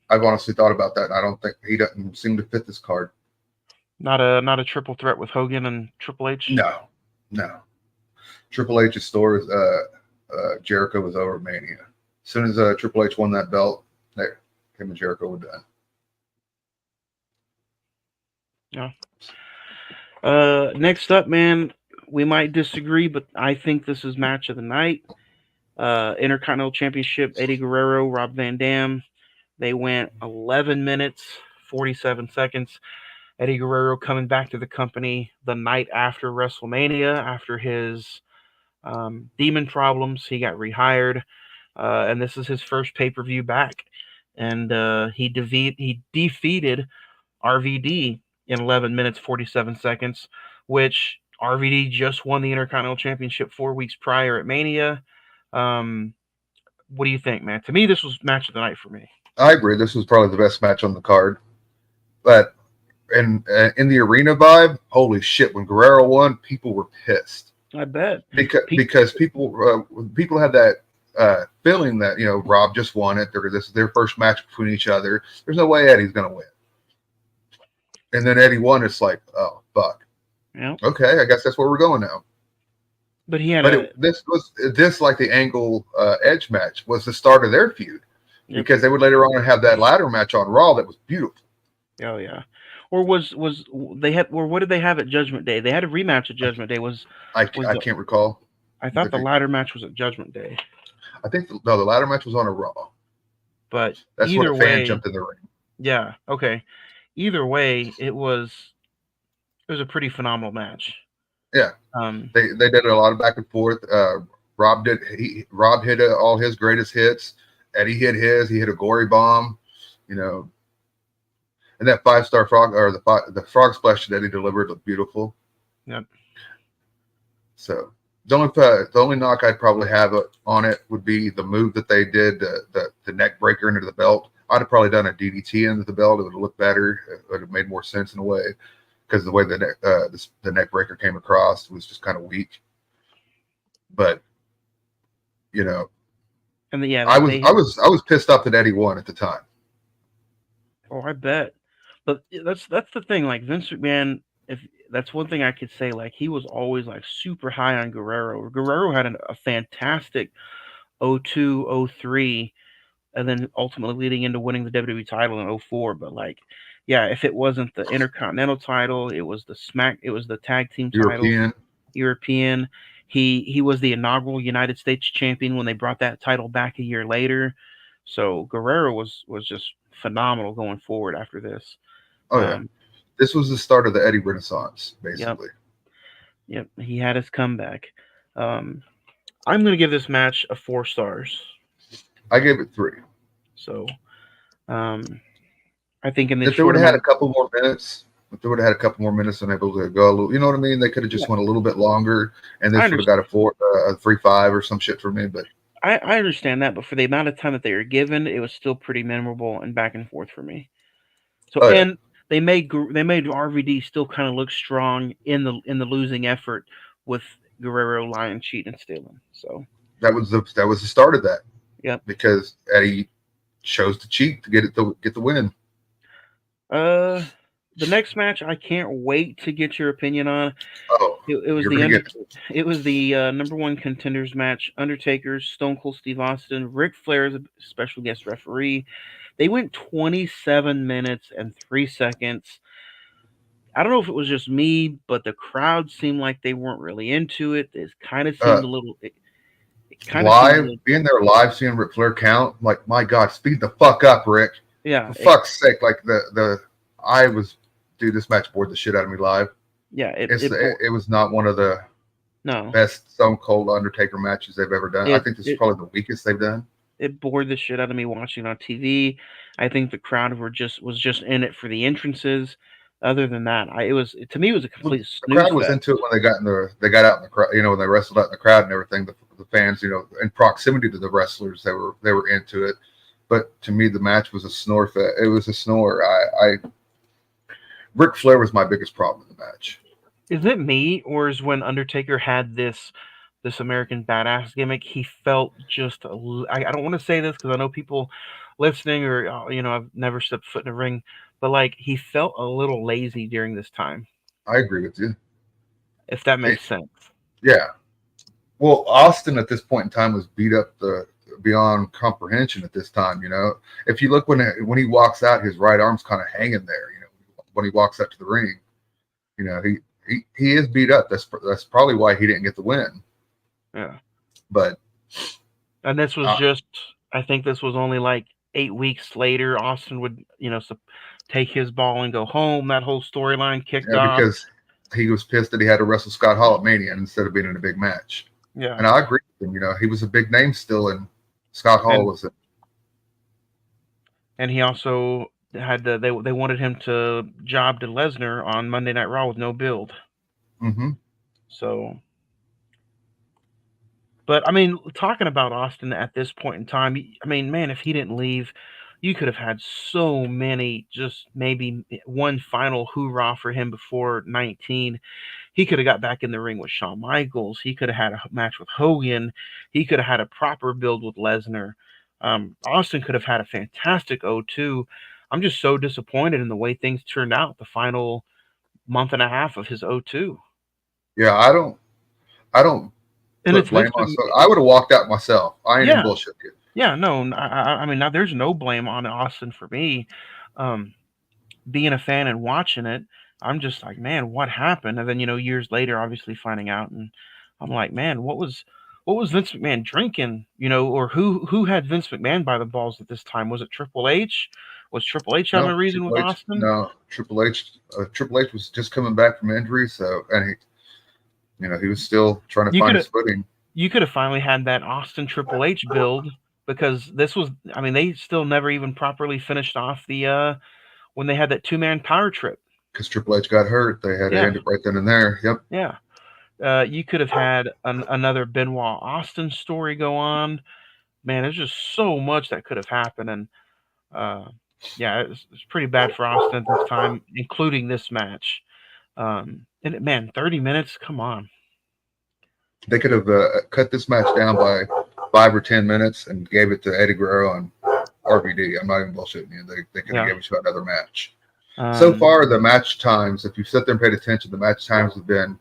Speaker 2: I've honestly thought about that. I don't think he doesn't seem to fit this card.
Speaker 1: Not a triple threat with Hogan and Triple H.
Speaker 2: No, no. Triple H's story is Jericho was over at Mania. As soon as Triple H won that belt, him and Jericho were done.
Speaker 1: Yeah. Next up, man, we might disagree, but I think this is match of the night. Intercontinental Championship, Eddie Guerrero, Rob Van Dam. They went 11 minutes, 47 seconds. Eddie Guerrero coming back to the company the night after WrestleMania, after his demon problems. He got rehired, and this is his first pay per view back. And he defeated RVD in 11 minutes 47 seconds, which RVD just won the Intercontinental Championship 4 weeks prior at Mania. Um, what do you think, man? To me, this was match of the night for me.
Speaker 2: I agree. This was probably the best match on the card. But in the arena vibe, holy shit! When Guerrero won, people were pissed.
Speaker 1: I bet
Speaker 2: Because people had that feeling that Rob just won it. This is their first match between each other. There's no way Eddie's gonna win. And then Eddie won. It's like, oh fuck.
Speaker 1: Yeah.
Speaker 2: Okay, I guess that's where we're going now.
Speaker 1: But he had
Speaker 2: But this like the Angle Edge match was the start of their feud.
Speaker 1: Yep.
Speaker 2: Because they would later on have that ladder match on Raw that was beautiful.
Speaker 1: Oh yeah. Or was they had, or what did they have at Judgment Day? They had a rematch at Judgment Day.
Speaker 2: I can't recall.
Speaker 1: I thought the ladder match was at Judgment Day.
Speaker 2: I think the ladder match was on a Raw.
Speaker 1: But
Speaker 2: that's
Speaker 1: either
Speaker 2: when the fan
Speaker 1: way,
Speaker 2: jumped in the ring.
Speaker 1: Yeah. Okay. Either way, it was a pretty phenomenal match.
Speaker 2: Yeah. They did a lot of back and forth. Rob hit all his greatest hits. Eddie hit his. He hit a gory bomb, you know, and that 5-star frog or the frog splash that Eddie delivered looked beautiful.
Speaker 1: Yep.
Speaker 2: So the only knock I'd probably have on it would be the move that they did, the neck breaker into the belt. I'd have probably done a DDT into the belt. It would have looked better. It would have made more sense in a way, because the way the neck breaker came across was just kind of weak. But you know,
Speaker 1: And yeah,
Speaker 2: I was pissed off that Eddie won at the time.
Speaker 1: oh, I bet. But that's the thing. Like Vince McMahon, if that's one thing I could say, like he was always like super high on Guerrero. Guerrero had a fantastic 02, 03, and then ultimately leading into winning the WWE title in 04. But like, yeah, if it wasn't the Intercontinental title, it was the tag team titles,
Speaker 2: European.
Speaker 1: European. He was the inaugural United States champion when they brought that title back a year later. So Guerrero was just phenomenal going forward after this.
Speaker 2: Oh yeah,
Speaker 1: Um,
Speaker 2: this was the start of the Eddie Renaissance,
Speaker 1: yep,
Speaker 2: basically.
Speaker 1: yep, he had his comeback. Um, I'm gonna give this match a 4 stars.
Speaker 2: I gave it 3.
Speaker 1: So um, I think in this
Speaker 2: If they
Speaker 1: short
Speaker 2: would have had
Speaker 1: amount
Speaker 2: a
Speaker 1: of
Speaker 2: couple more minutes, if they would have had a couple more minutes and able to go a little, you know what I mean? They could have
Speaker 1: yeah,
Speaker 2: just went a little bit longer, and
Speaker 1: I
Speaker 2: this would have got
Speaker 1: understand.
Speaker 2: a 3-5 or some shit for me. But
Speaker 1: I understand that, but for the amount of time that they were given, it was still pretty memorable and back and forth for me. So
Speaker 2: oh yeah,
Speaker 1: and they made RVD still kind of look strong in the losing effort with Guerrero lying, cheating, and stealing. So
Speaker 2: that was the start of that,
Speaker 1: yep.
Speaker 2: because Eddie chose to cheat to get the win.
Speaker 1: Uh, the next match I can't wait to get your opinion on.
Speaker 2: Oh,
Speaker 1: It was
Speaker 2: you're
Speaker 1: the
Speaker 2: gonna
Speaker 1: under
Speaker 2: get
Speaker 1: it was the number one contenders match. Undertaker, Stone Cold Steve Austin, Ric Flair as a special guest referee. They went 27 minutes and 3 seconds. I don't know if it was just me, but the crowd seemed like they weren't really into it. It kind of
Speaker 2: uh,
Speaker 1: seemed a little. It kind of seemed a
Speaker 2: live
Speaker 1: little.
Speaker 2: being there live seeing Ric Flair count. Like, my God, speed the fuck up, Rick.
Speaker 1: Yeah,
Speaker 2: For fuck's sake! Like the I was, dude, this match bored the shit out of me live.
Speaker 1: yeah.
Speaker 2: It was not one of the
Speaker 1: No,
Speaker 2: best Stone Cold Undertaker matches they've ever done. I
Speaker 1: it
Speaker 2: think this is
Speaker 1: it
Speaker 2: probably the weakest they've done.
Speaker 1: it bored the shit out of me watching on TV. I think the crowd was just in it for the entrances. Other than that, it was to me it was a
Speaker 2: Well,
Speaker 1: complete
Speaker 2: the
Speaker 1: snooze
Speaker 2: crowd was
Speaker 1: fest.
Speaker 2: into it when they got out in the crowd. You know, when they wrestled out in the crowd and everything. The fans, you know, in proximity to the wrestlers, they were into it. But to me, the match was a snore fest. It was a snore. Ric Flair was my biggest problem in the match.
Speaker 1: Is it me, or is when Undertaker had this American Badass gimmick, he felt just I don't want to say this because I know people listening or I've never stepped foot in a ring, but like he felt a little lazy during this time,
Speaker 2: I agree with you.
Speaker 1: if that
Speaker 2: It,
Speaker 1: makes sense.
Speaker 2: yeah. Well, Austin at this point in time was beat up beyond comprehension at this time. You know, if you look when he walks out, his right arm's kind of hanging there. You know, when he walks out to the ring, you know, he is beat up. That's probably why he didn't get the win.
Speaker 1: Yeah,
Speaker 2: But
Speaker 1: and this was
Speaker 2: uh,
Speaker 1: just I think this was only like 8 weeks later. Austin would take his ball and go home. That whole storyline kicked
Speaker 2: yeah,
Speaker 1: off.
Speaker 2: because he was pissed that he had to wrestle Scott Hall at Mania instead of being in a big match.
Speaker 1: Yeah,
Speaker 2: And I agree with him. You know, he was a big name still, and Scott Hall
Speaker 1: and
Speaker 2: was a
Speaker 1: and he also had they wanted him to job to Lesnar on Monday Night Raw with no build.
Speaker 2: mm-hmm.
Speaker 1: So, but I mean, talking about Austin at this point in time, I mean, man, if he didn't leave, you could have had so many, just maybe one final hoorah for him before 19. He could have got back in the ring with Shawn Michaels. He could have had a match with Hogan. He could have had a proper build with Lesnar. Austin could have had a fantastic 02. I'm just so disappointed in the way things turned out the final month and a half of his 02.
Speaker 2: Yeah. I don't
Speaker 1: And
Speaker 2: put
Speaker 1: it's
Speaker 2: blame
Speaker 1: Vince
Speaker 2: on.
Speaker 1: McMahon.
Speaker 2: So I would have walked out myself. I ain't even
Speaker 1: Yeah,
Speaker 2: bullshit you.
Speaker 1: yeah, no, I mean, now there's no blame on Austin for me. Um, Being a fan and watching it, I'm just like, man, what happened? And then years later, obviously finding out, and I'm like, man, what was Vince McMahon drinking? Or who had Vince McMahon by the balls at this time? Was it Triple H? Was Triple H having a
Speaker 2: No,
Speaker 1: reason with
Speaker 2: Triple H.
Speaker 1: Austin?
Speaker 2: No, Triple H. Triple H was just coming back from injury, so and he, you know, he was still trying to
Speaker 1: You
Speaker 2: find
Speaker 1: could
Speaker 2: his
Speaker 1: have
Speaker 2: footing.
Speaker 1: You could have finally had that Austin Triple H build because this was. I mean, they still never even properly finished off the when they had that 2-man power trip.
Speaker 2: Because Triple H got hurt, they had to
Speaker 1: Yeah,
Speaker 2: end it right then and there. Yep.
Speaker 1: yeah. You could have had another Benoit Austin story go on. Man, there's just so much that could have happened, and uh, yeah, it's pretty bad for Austin at this time, including this match. And man, 30 minutes, come on.
Speaker 2: They could have cut this match down by 5 or 10 minutes and gave it to Eddie Guerrero and RVD. I'm not even bullshitting you. They could have
Speaker 1: Yeah.
Speaker 2: given you another match. So
Speaker 1: Um,
Speaker 2: far, the match times, if you sit there and paid attention, the match times have been,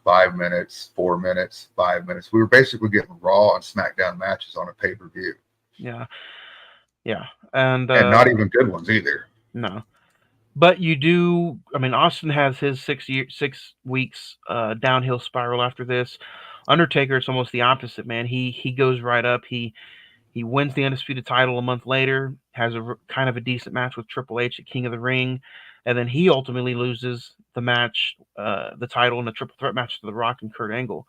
Speaker 2: 5 minutes, 4 minutes, 5 minutes. We were basically getting Raw and SmackDown matches on a pay-per-view,
Speaker 1: yeah, yeah, and
Speaker 2: and not even good ones either.
Speaker 1: no, but you do. I mean, Austin has his 6 weeks downhill spiral after this. Undertaker, it's almost the opposite, man. He goes right up. He wins the undisputed title a month later. Has kind of a decent match with Triple H at King of the Ring, and then he ultimately loses the match, the title in a triple threat match to The Rock and Kurt Angle.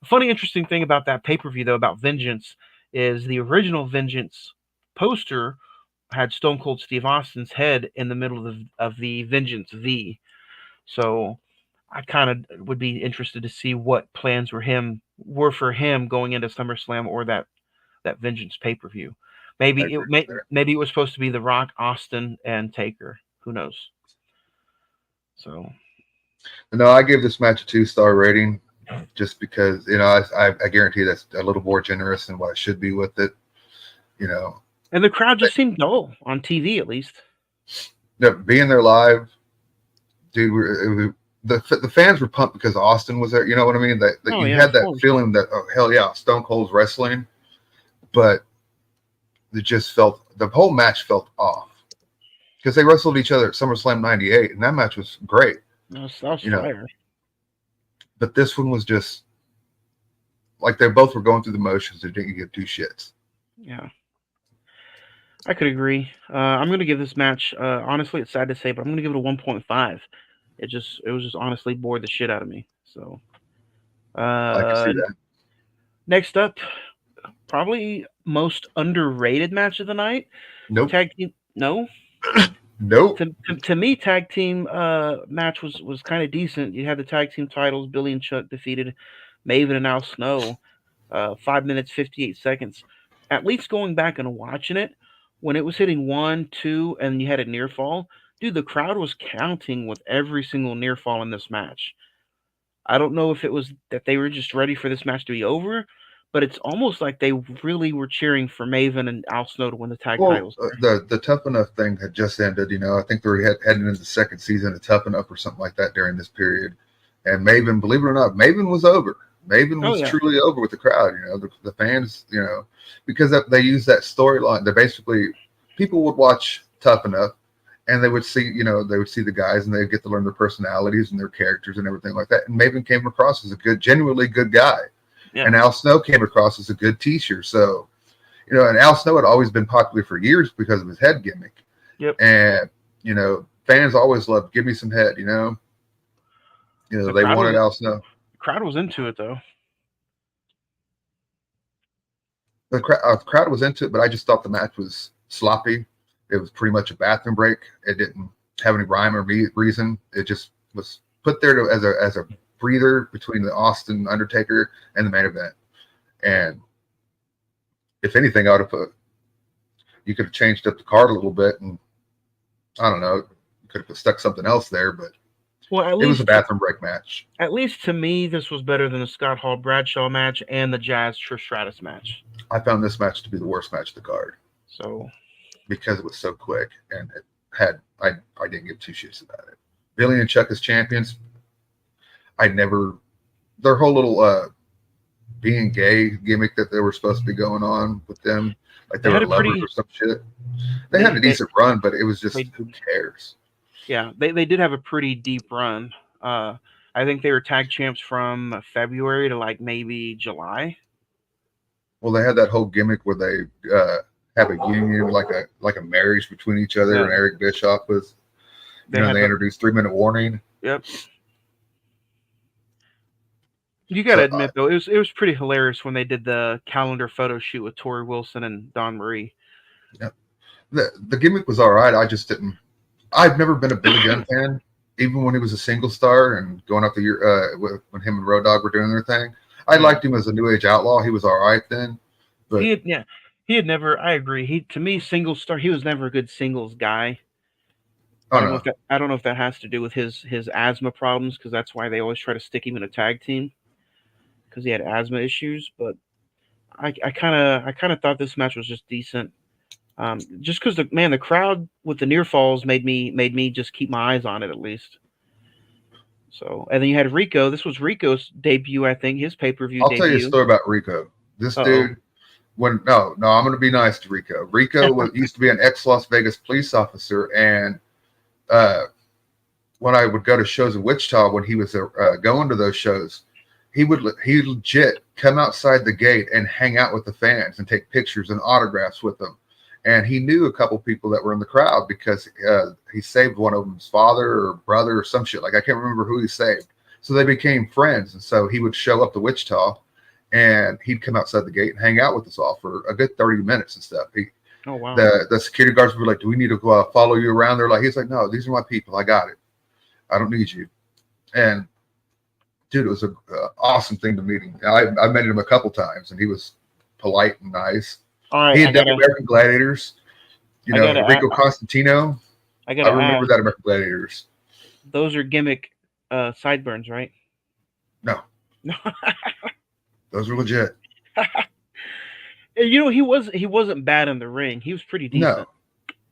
Speaker 1: A funny, interesting thing about that pay per view, though, about Vengeance, is the original Vengeance poster had Stone Cold Steve Austin's head in the middle of the Vengeance V. So I kind of would be interested to see what plans were for him going into SummerSlam or that Vengeance pay per view.
Speaker 2: I
Speaker 1: Maybe
Speaker 2: agree with that.
Speaker 1: maybe it was supposed to be The Rock, Austin, and Taker. Who knows? So
Speaker 2: No, I gave this match a 2-star rating just because, I guarantee that's a little more generous than what I should be with it. You know,
Speaker 1: and the crowd just seemed dull on TV at least.
Speaker 2: being there live, dude, the fans were pumped because Austin was there. You know what I mean? That
Speaker 1: Oh
Speaker 2: you
Speaker 1: yeah,
Speaker 2: had
Speaker 1: of
Speaker 2: that
Speaker 1: course.
Speaker 2: feeling that, oh hell yeah, Stone Cold's wrestling, but it just felt, the whole match felt off because they wrestled each other at SummerSlam '98, and that match was great.
Speaker 1: That was
Speaker 2: You know,
Speaker 1: fire.
Speaker 2: but this one was just like they both were going through the motions. They didn't give two shits.
Speaker 1: Yeah, I could agree. I'm gonna give this match. Honestly, it's sad to say, but I'm gonna give it a 1.5. It was just honestly bored the shit out of me. So
Speaker 2: I can
Speaker 1: uh,
Speaker 2: see that.
Speaker 1: next up, probably most underrated match of the night.
Speaker 2: Nope.
Speaker 1: Tag team. No,
Speaker 2: Nope.
Speaker 1: to me, tag team match was kind of decent. You had the tag team titles. Billy and Chuck defeated Maven and Al Snow. 5 minutes 58 seconds. At least going back and watching it, when it was hitting 1, 2, and you had a near fall, dude, the crowd was counting with every single near fall in this match. I don't know if it was that they were just ready for this match to be over, but it's almost like they really were cheering for Maven and Al Snow to win the tag
Speaker 2: Well,
Speaker 1: titles there.
Speaker 2: the Tough Enough thing had just ended. I think they were heading into the second season of Tough Enough or something like that during this period. And Maven, believe it or not, Maven was over. Maven
Speaker 1: Oh
Speaker 2: was
Speaker 1: yeah,
Speaker 2: truly over with the crowd. The fans. Because they used that storyline. They basically, people would watch Tough Enough, and they would see, they would see the guys, and they'd get to learn their personalities and their characters and everything like that. And Maven came across as a good, genuinely good guy,
Speaker 1: yeah,
Speaker 2: and Al Snow came across as a good teacher. So and Al Snow had always been popular for years because of his head gimmick.
Speaker 1: yep.
Speaker 2: And, fans always loved, give me some head,
Speaker 1: The
Speaker 2: they
Speaker 1: crowd
Speaker 2: wanted
Speaker 1: was
Speaker 2: Al Snow.
Speaker 1: the crowd was into it though.
Speaker 2: The crowd was into it, but I just thought the match was sloppy. It was pretty much a bathroom break. It didn't have any rhyme or reason. It just was put there as a breather between the Austin Undertaker and the main event. And if anything, I would have you could have changed up the card a little bit, and I don't know, you could have stuck something else there, but
Speaker 1: Well,
Speaker 2: it was a bathroom break match.
Speaker 1: at least to me, this was better than the Scott Hall Bradshaw match and the Jazz Trish Stratus match.
Speaker 2: I found this match to be the worst match of the card
Speaker 1: So
Speaker 2: because it was so quick and it had I didn't give two shits about it. Billy and Chuck as champions, I never their whole little being gay gimmick that they were supposed to be going on with them, like they
Speaker 1: they
Speaker 2: were
Speaker 1: had a
Speaker 2: lovers
Speaker 1: pretty
Speaker 2: or some shit. They had a decent run, but it was just
Speaker 1: they
Speaker 2: who cares?
Speaker 1: yeah they did have a pretty deep run. Uh, I think they were tag champs from February to like maybe July.
Speaker 2: Well, they had that whole gimmick where they have a union, like a marriage between each other,
Speaker 1: Yeah,
Speaker 2: and Eric Bischoff was,
Speaker 1: they had
Speaker 2: they
Speaker 1: the
Speaker 2: introduced 3 minute warning.
Speaker 1: yep. You got to
Speaker 2: So
Speaker 1: admit though, it was pretty hilarious when they did the calendar photo shoot with Tori Wilson and Don Marie.
Speaker 2: yeah, the gimmick was all right. I just didn't. I've never been a Billy Gunn fan, even when he was a single star and going up the year when him and Road Dogg were doing their thing. I
Speaker 1: Yeah.
Speaker 2: liked him as a New Age outlaw. He was all right then, but
Speaker 1: Yeah, he had never. I agree. He to me single star. He was never a good singles guy.
Speaker 2: oh no,
Speaker 1: I don't know if that has to do with his asthma problems because that's why they always try to stick him in a tag team because he had asthma issues. But I kind of thought this match was just decent. Just because the crowd with the near falls made me just keep my eyes on it at least. So and then you had Rico. This was Rico's debut, I think, his pay per view
Speaker 2: I'll tell you a
Speaker 1: debut.
Speaker 2: story about Rico. This
Speaker 1: Uh oh.
Speaker 2: dude, when no, I'm going to be nice to Rico. Rico used to be an ex Las Vegas police officer, and uh, when I would go to shows in Wichita, when he was going to those shows, he legit come outside the gate and hang out with the fans and take pictures and autographs with them. And he knew a couple people that were in the crowd because he saved one of them's father or brother or some shit. Like I can't remember who he saved. So they became friends, and so he would show up to Wichita, and he'd come outside the gate and hang out with us all for a good 30 minutes and stuff.
Speaker 1: Oh wow.
Speaker 2: The security guards were like, "Do we need to follow you around?" They're like, he's like, "No, these are my people. I got it. I don't need you." And dude, it was a awesome thing to meet him. I met him a couple times, and he was polite and nice.
Speaker 1: All right,
Speaker 2: He
Speaker 1: I
Speaker 2: had done
Speaker 1: gotta
Speaker 2: American Gladiators,
Speaker 1: I gotta
Speaker 2: Rico Constantino.
Speaker 1: I
Speaker 2: I
Speaker 1: gotta
Speaker 2: remember
Speaker 1: ask.
Speaker 2: that American Gladiators.
Speaker 1: Those are gimmick sideburns, right?
Speaker 2: No,
Speaker 1: No.
Speaker 2: those were legit.
Speaker 1: He wasn't bad in the ring. He was pretty
Speaker 2: No,
Speaker 1: decent.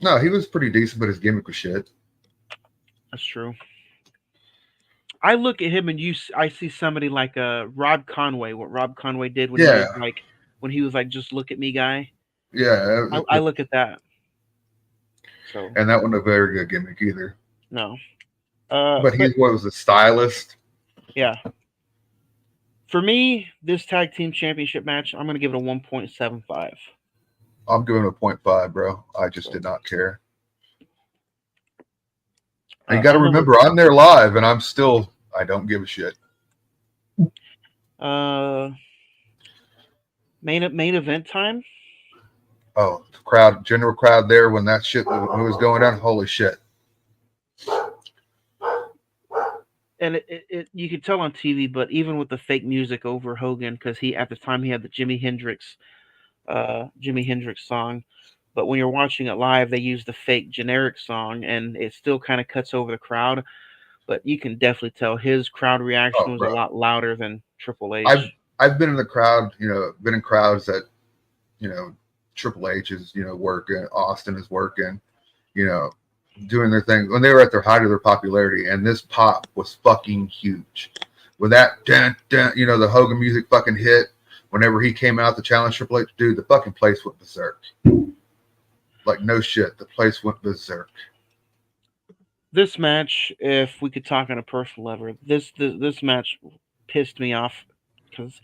Speaker 2: no, he was pretty decent, but his gimmick was shit.
Speaker 1: That's true. I look at him and I see somebody like Rob Conway. What Rob Conway did
Speaker 2: Yeah,
Speaker 1: when he was like just look at me guy.
Speaker 2: yeah,
Speaker 1: I look at that. So
Speaker 2: and that wasn't a very good gimmick either.
Speaker 1: no.
Speaker 2: But he
Speaker 1: But
Speaker 2: was a stylist.
Speaker 1: yeah, for me, this tag team championship match, I'm gonna give it a 1.75.
Speaker 2: I'm giving him a point 0.5, bro. I just
Speaker 1: So
Speaker 2: did not care. And you got to
Speaker 1: our number
Speaker 2: remember, I'm there live, and I don't give a shit.
Speaker 1: uh main event time.
Speaker 2: Oh, the general crowd there when that shit was going down. Holy shit!
Speaker 1: And you could tell on TV, but even with the fake music over Hogan, because he at the time he had the Jimi Hendrix song, but when you're watching it live, they use the fake generic song, and it still kind of cuts over the crowd. But you can definitely tell his crowd reaction
Speaker 2: Oh,
Speaker 1: was a
Speaker 2: bro,
Speaker 1: lot louder than Triple H.
Speaker 2: I've been in the crowd. Been in crowds that you know Triple H is working, Austin is working, you know, doing their thing when they were at their height of their popularity, and this pop was fucking huge. When that the Hogan music fucking hit, whenever he came out to challenge Triple H, dude, the fucking place went berserk. Like no shit, the place went berserk.
Speaker 1: This match, if we could talk on a personal level, this match pissed me off because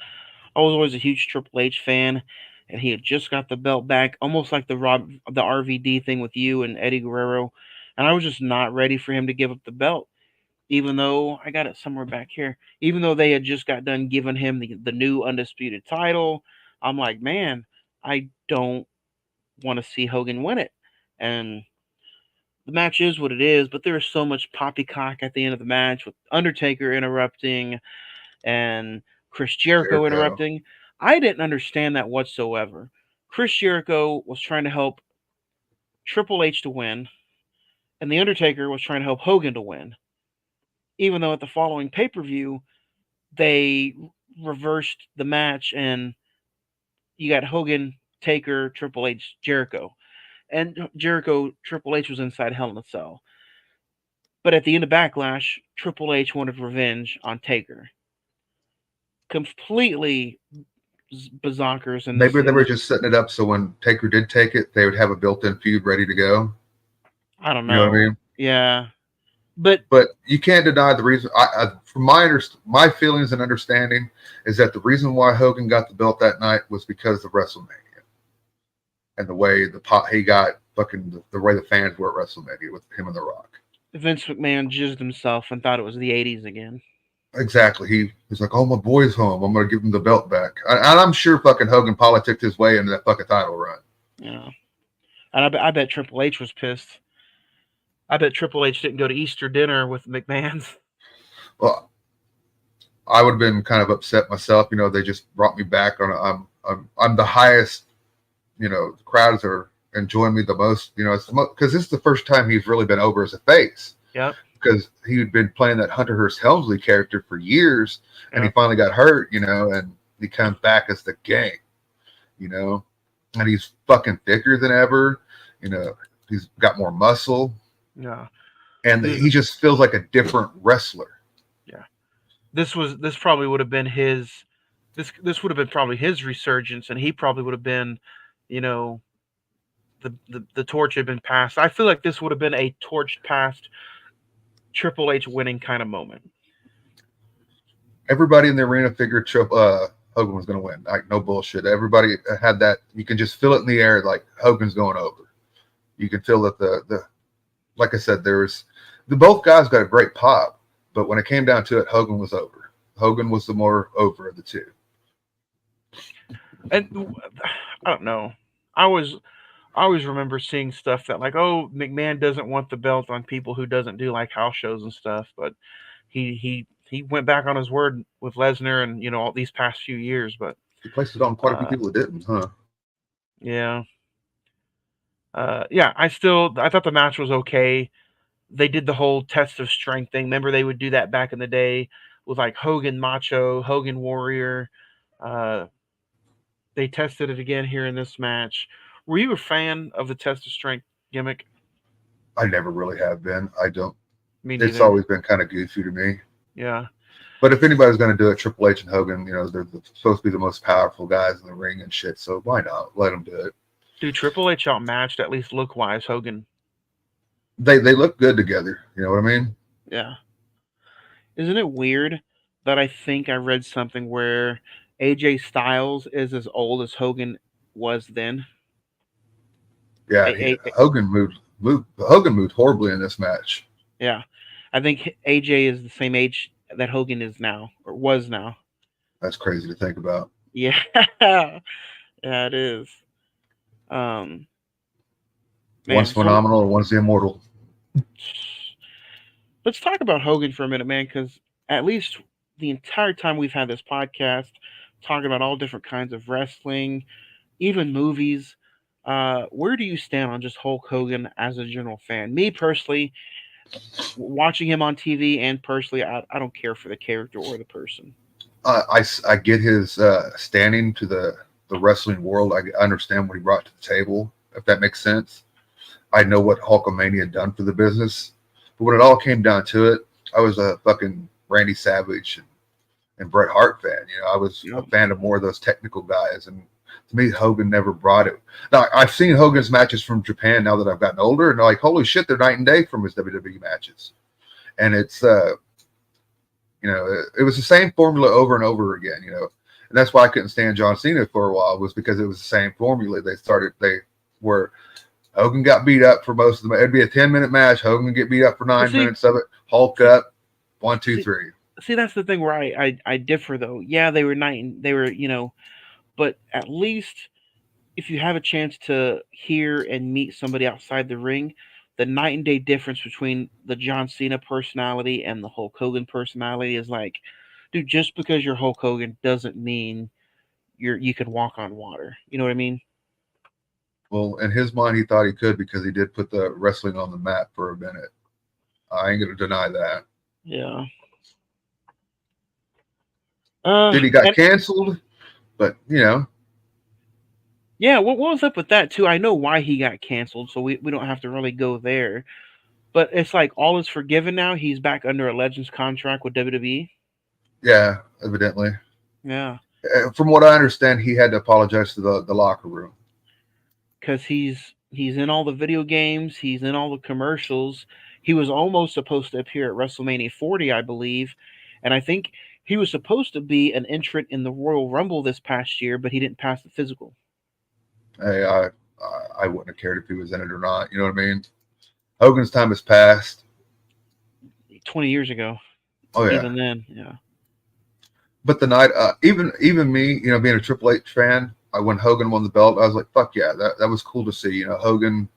Speaker 1: I was always a huge Triple H fan, and he had just got the belt back, almost like the RVD thing with you and Eddie Guerrero, and I was just not ready for him to give up the belt. Even though I got it somewhere back here, even though they had just got done giving him the new undisputed title, I'm like, man, I don't want to see Hogan win it. And the match is what it is, but there is so much poppycock at the end of the match with Undertaker interrupting and Chris Jericho
Speaker 2: Jericho.
Speaker 1: interrupting. I didn't understand that whatsoever. Chris Jericho was trying to help Triple H to win, and The Undertaker was trying to help Hogan to win. Even though at the following pay per view, they reversed the match and you got Hogan, Taker, Triple H, Jericho. And Jericho, Triple H was inside Hell in a Cell. But at the end of Backlash, Triple H wanted revenge on Taker. Completely bazonkers in this.
Speaker 2: Maybe they were just setting it up so when Taker did take it, they would have a built-in feud ready to go.
Speaker 1: I don't
Speaker 2: You know what I
Speaker 1: know.
Speaker 2: mean?
Speaker 1: Yeah, but
Speaker 2: But you can't deny the reason. From my feelings and understanding, is that the reason why Hogan got the belt that night was because of WrestleMania and the way he got fucking the way the fans were at WrestleMania with him and The Rock.
Speaker 1: Vince McMahon jizzed himself and thought it was the '80s again.
Speaker 2: Exactly. He's like, oh, my boy's home. I'm gonna give him the belt back. And I'm sure fucking Hogan politicked his way into that fucking title run.
Speaker 1: Yeah, and I bet Triple H was pissed. I bet Triple H didn't go to Easter dinner with McMahon's.
Speaker 2: Well, I would have been kind of upset myself. They just brought me back on. I'm the highest. The crowds are enjoying me the most. It's because this is the first time he's really been over as a face.
Speaker 1: Yep.
Speaker 2: Because he had been playing that Hunter Hearst Helmsley character for years, and he
Speaker 1: Yep.
Speaker 2: finally got hurt. And he comes back as the gang. You know, and he's fucking thicker than ever. He's got more muscle,
Speaker 1: Yeah.
Speaker 2: and
Speaker 1: This,
Speaker 2: he just feels like a different wrestler.
Speaker 1: yeah. This probably would have been his. This would have been probably his resurgence, and he probably would have been, you know, the torch had been passed. I feel like this would have been a torch passed Triple H winning kind of moment.
Speaker 2: Everybody in the arena figured Hogan was going to win. Like, no bullshit. Everybody had that. You can just feel it in the air, like Hogan's going over. You can feel that the like I said, the both guys got a great pop, but when it came down to it, Hogan was over. Hogan was the more over of the two.
Speaker 1: And I don't know. I was I always remember seeing stuff that like, oh, McMahon doesn't want the belt on people who doesn't do like house shows and stuff, but he went back on his word with Lesnar and all these past few years. But
Speaker 2: He placed it on quite a few
Speaker 1: uh,
Speaker 2: people that didn't, huh?
Speaker 1: yeah, yeah, I thought the match was okay. They did the whole test of strength thing. Remember they would do that back in the day with like Hogan Macho, Hogan Warrior. Uh, they tested it again here in this match. Were you a fan of the test of strength gimmick?
Speaker 2: I never really have been. I don't.
Speaker 1: Me
Speaker 2: It's
Speaker 1: neither.
Speaker 2: always been kind of goofy to me.
Speaker 1: Yeah.
Speaker 2: But if anybody's going to do it, Triple H and Hogan, they're supposed to be the most powerful guys in the ring and shit. So why not let them do it?
Speaker 1: Dude, Triple H outmatched, at least look wise, Hogan.
Speaker 2: They look good together. You know what I mean?
Speaker 1: Yeah. Isn't it weird that I think I read something where AJ Styles is as old as Hogan was then?
Speaker 2: Yeah. Hogan moved horribly in this match.
Speaker 1: Yeah. I think AJ is the same age that Hogan is now, or was now.
Speaker 2: That's crazy to think about.
Speaker 1: Yeah. Yeah, it is. Um,
Speaker 2: One's
Speaker 1: man, so
Speaker 2: phenomenal and one's the immortal.
Speaker 1: let's talk about Hogan for a minute, man, because at least the entire time we've had this podcast, talking about all different kinds of wrestling, even movies. Where do you stand on just Hulk Hogan as a general fan? Me personally, watching him on TV and personally, I don't care for the character or the person.
Speaker 2: I get his standing to the wrestling world. I understand what he brought to the table, if that makes sense. I know what Hulkamania had done for the business. But when it all came down to it, I was a fucking Randy Savage and Bret Hart fan. I was a
Speaker 1: Yep.
Speaker 2: fan of more of those technical guys. And to me, Hogan never brought it. Now, I've seen Hogan's matches from Japan now that I've gotten older, and they're like, holy shit, they're night and day from his WWE matches. And it's, it was the same formula over and over again, And that's why I couldn't stand John Cena for a while, was because it was the same formula. They were Hogan got beat up for most of them. It'd be a 10-minute match. Hogan would get beat up for
Speaker 1: Well,
Speaker 2: 9 minutes of it. Hulk up, one, two,
Speaker 1: see,
Speaker 2: three.
Speaker 1: see, that's the thing where I differ though. Yeah, they were they were but at least if you have a chance to hear and meet somebody outside the ring, the night and day difference between the John Cena personality and the Hulk Hogan personality is like, dude, just because you're Hulk Hogan doesn't mean you can walk on water. You know what I mean?
Speaker 2: Well, in his mind, he thought he could because he did put the wrestling on the map for a minute. I ain't going to deny that.
Speaker 1: Yeah.
Speaker 2: Then he got
Speaker 1: And
Speaker 2: canceled, but,
Speaker 1: yeah, what was up with that too? I know why he got canceled, so we don't have to really go there. But it's like all is forgiven now. He's back under a Legends contract with WWE.
Speaker 2: yeah, evidently.
Speaker 1: Yeah,
Speaker 2: From what I understand, he had to apologize to the locker room.
Speaker 1: because he's in all the video games. He's in all the commercials. He was almost supposed to appear at WrestleMania 40, I believe, and I think he was supposed to be an entrant in the Royal Rumble this past year, but he didn't pass the physical.
Speaker 2: Hey, I wouldn't have cared if he was in it or not. You know what I mean? Hogan's time has passed.
Speaker 1: 20 years ago.
Speaker 2: Oh yeah.
Speaker 1: Even then, yeah.
Speaker 2: But the night, even me, being a Triple H fan, when Hogan won the belt, I was like, fuck yeah, that was cool to see. Hogan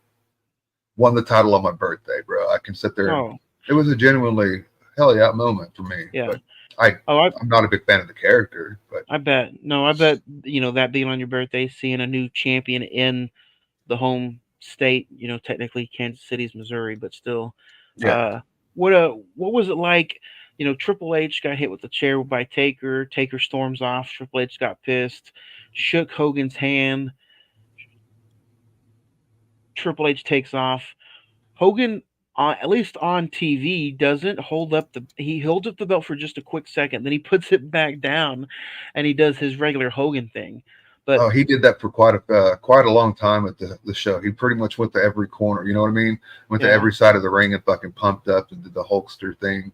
Speaker 2: won the title on my birthday, bro. I can sit there and
Speaker 1: Oh,
Speaker 2: it was a genuinely hell yeah moment for me.
Speaker 1: yeah.
Speaker 2: But I
Speaker 1: Oh,
Speaker 2: I'm not a big fan of the character, but
Speaker 1: I bet. No, I bet, that being on your birthday, seeing a new champion in the home state, technically Kansas City's Missouri, but still,
Speaker 2: yeah.
Speaker 1: uh, what was it like? Triple H got hit with the chair by Taker. Taker storms off. Triple H got pissed, shook Hogan's hand. Triple H takes off. Hogan, at least on TV, doesn't hold up the. He holds up the belt for just a quick second, then he puts it back down, and he does his regular Hogan thing. But
Speaker 2: Oh, he did that for quite a long time at the show. He pretty much went to every corner. You know what I mean? Went to
Speaker 1: yeah,
Speaker 2: every side of the ring and fucking pumped up and did the Hulkster thing.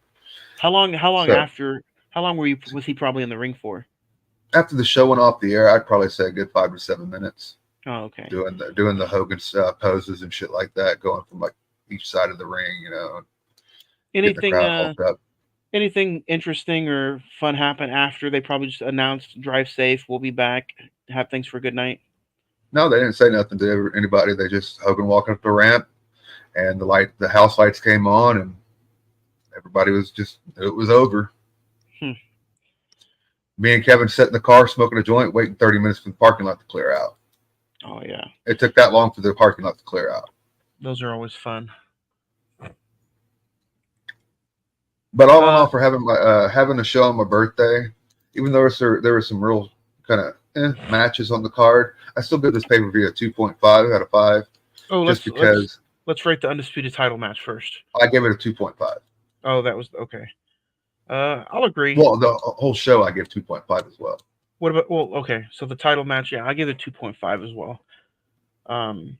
Speaker 1: how long? How long
Speaker 2: So
Speaker 1: after? How long were you? Was he probably in the ring for?
Speaker 2: after the show went off the air, I'd probably say a good 5 to 7 minutes
Speaker 1: Oh, okay.
Speaker 2: doing the Hogan poses and shit like that, going from like each side of the ring, getting the
Speaker 1: Anything?
Speaker 2: crowd hulked up.
Speaker 1: Anything interesting or fun happen after they probably just announced drive safe? We'll be back. Have things for a good night.
Speaker 2: No, they didn't say nothing to anybody. They just Hogan walking up the ramp, and the house lights came on, and everybody was just it was over.
Speaker 1: Hmm.
Speaker 2: Me and Kevin sat in the car smoking a joint, waiting 30 minutes for the parking lot to clear out.
Speaker 1: Oh yeah,
Speaker 2: It took that long for the parking lot to clear out.
Speaker 1: those are always fun.
Speaker 2: But all in
Speaker 1: Uh,
Speaker 2: all, for having a show on my birthday, even though there were some real kind of matches on the card, I still give this pay per view a 2.5 out of 5,
Speaker 1: oh,
Speaker 2: just
Speaker 1: let's
Speaker 2: because
Speaker 1: let's rate the undisputed title match first.
Speaker 2: I gave it a 2.5.
Speaker 1: Oh, that was okay. I'll agree.
Speaker 2: Well, the whole show I give 2.5 as well.
Speaker 1: What about well, okay. So the title match, yeah, I give it 2.5 as well. Um,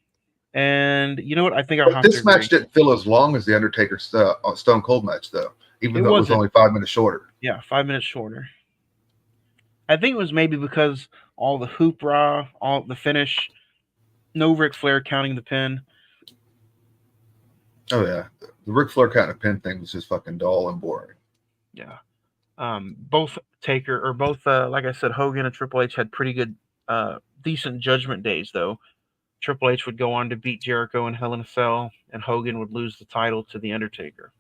Speaker 1: and you know what? I think I'll
Speaker 2: But
Speaker 1: have to
Speaker 2: this match
Speaker 1: agree.
Speaker 2: didn't feel as long as the Undertaker Stone Cold match, though,
Speaker 1: It
Speaker 2: even though it was
Speaker 1: wasn't.
Speaker 2: only 5 minutes shorter.
Speaker 1: Yeah, 5 minutes shorter. I think it was maybe because all the hoopla, all the finish, no Ric Flair counting the pin.
Speaker 2: Oh yeah, the Ric Flair kind of pin thing was just fucking dull and boring.
Speaker 1: Yeah. Both Taker or both, like I said, Hogan and Triple H had pretty good, decent Judgment Days though. Triple H would go on to beat Jericho in Hell in a Cell, and Hogan would lose the title to the Undertaker.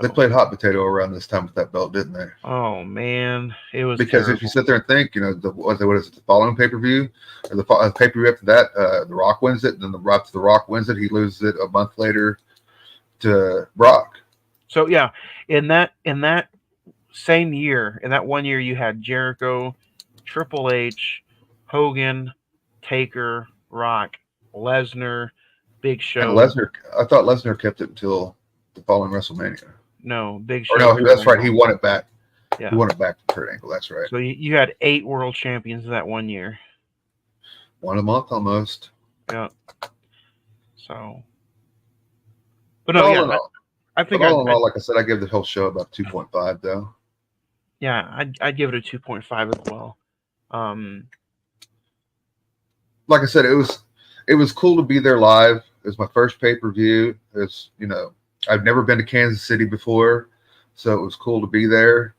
Speaker 2: They
Speaker 1: So,
Speaker 2: played hot potato around this time with that belt, didn't they?
Speaker 1: oh man, it was
Speaker 2: Because if you
Speaker 1: terrible.
Speaker 2: sit there and think, what is it, the following pay per view, or the pay per view after that, The Rock wins it, and then after The Rock wins it, he loses it a month later to Brock.
Speaker 1: So yeah, in that same year, in that one year, you had Jericho, Triple H, Hogan, Taker, Rock, Lesnar, Big
Speaker 2: And
Speaker 1: Show.
Speaker 2: Lesnar, I thought Lesnar kept it until the following WrestleMania.
Speaker 1: No, Big
Speaker 2: Or
Speaker 1: Show,
Speaker 2: no,
Speaker 1: Kurt
Speaker 2: that's right, he
Speaker 1: Angle.
Speaker 2: won it back. He
Speaker 1: Yeah.
Speaker 2: won it back to Kurt Angle. That's right,
Speaker 1: So you had 8 world champions that one year.
Speaker 2: one a month almost.
Speaker 1: Yeah. So, but
Speaker 2: But
Speaker 1: no,
Speaker 2: all
Speaker 1: yeah,
Speaker 2: in all,
Speaker 1: I
Speaker 2: but
Speaker 1: think
Speaker 2: all in all, like I said, I give the whole show about 2.5 though.
Speaker 1: yeah, I'd give it a 2.5 as well. Um,
Speaker 2: Like I said, it was cool to be there live. It was my first pay per view. I've never been to Kansas City before, so it was cool to be there.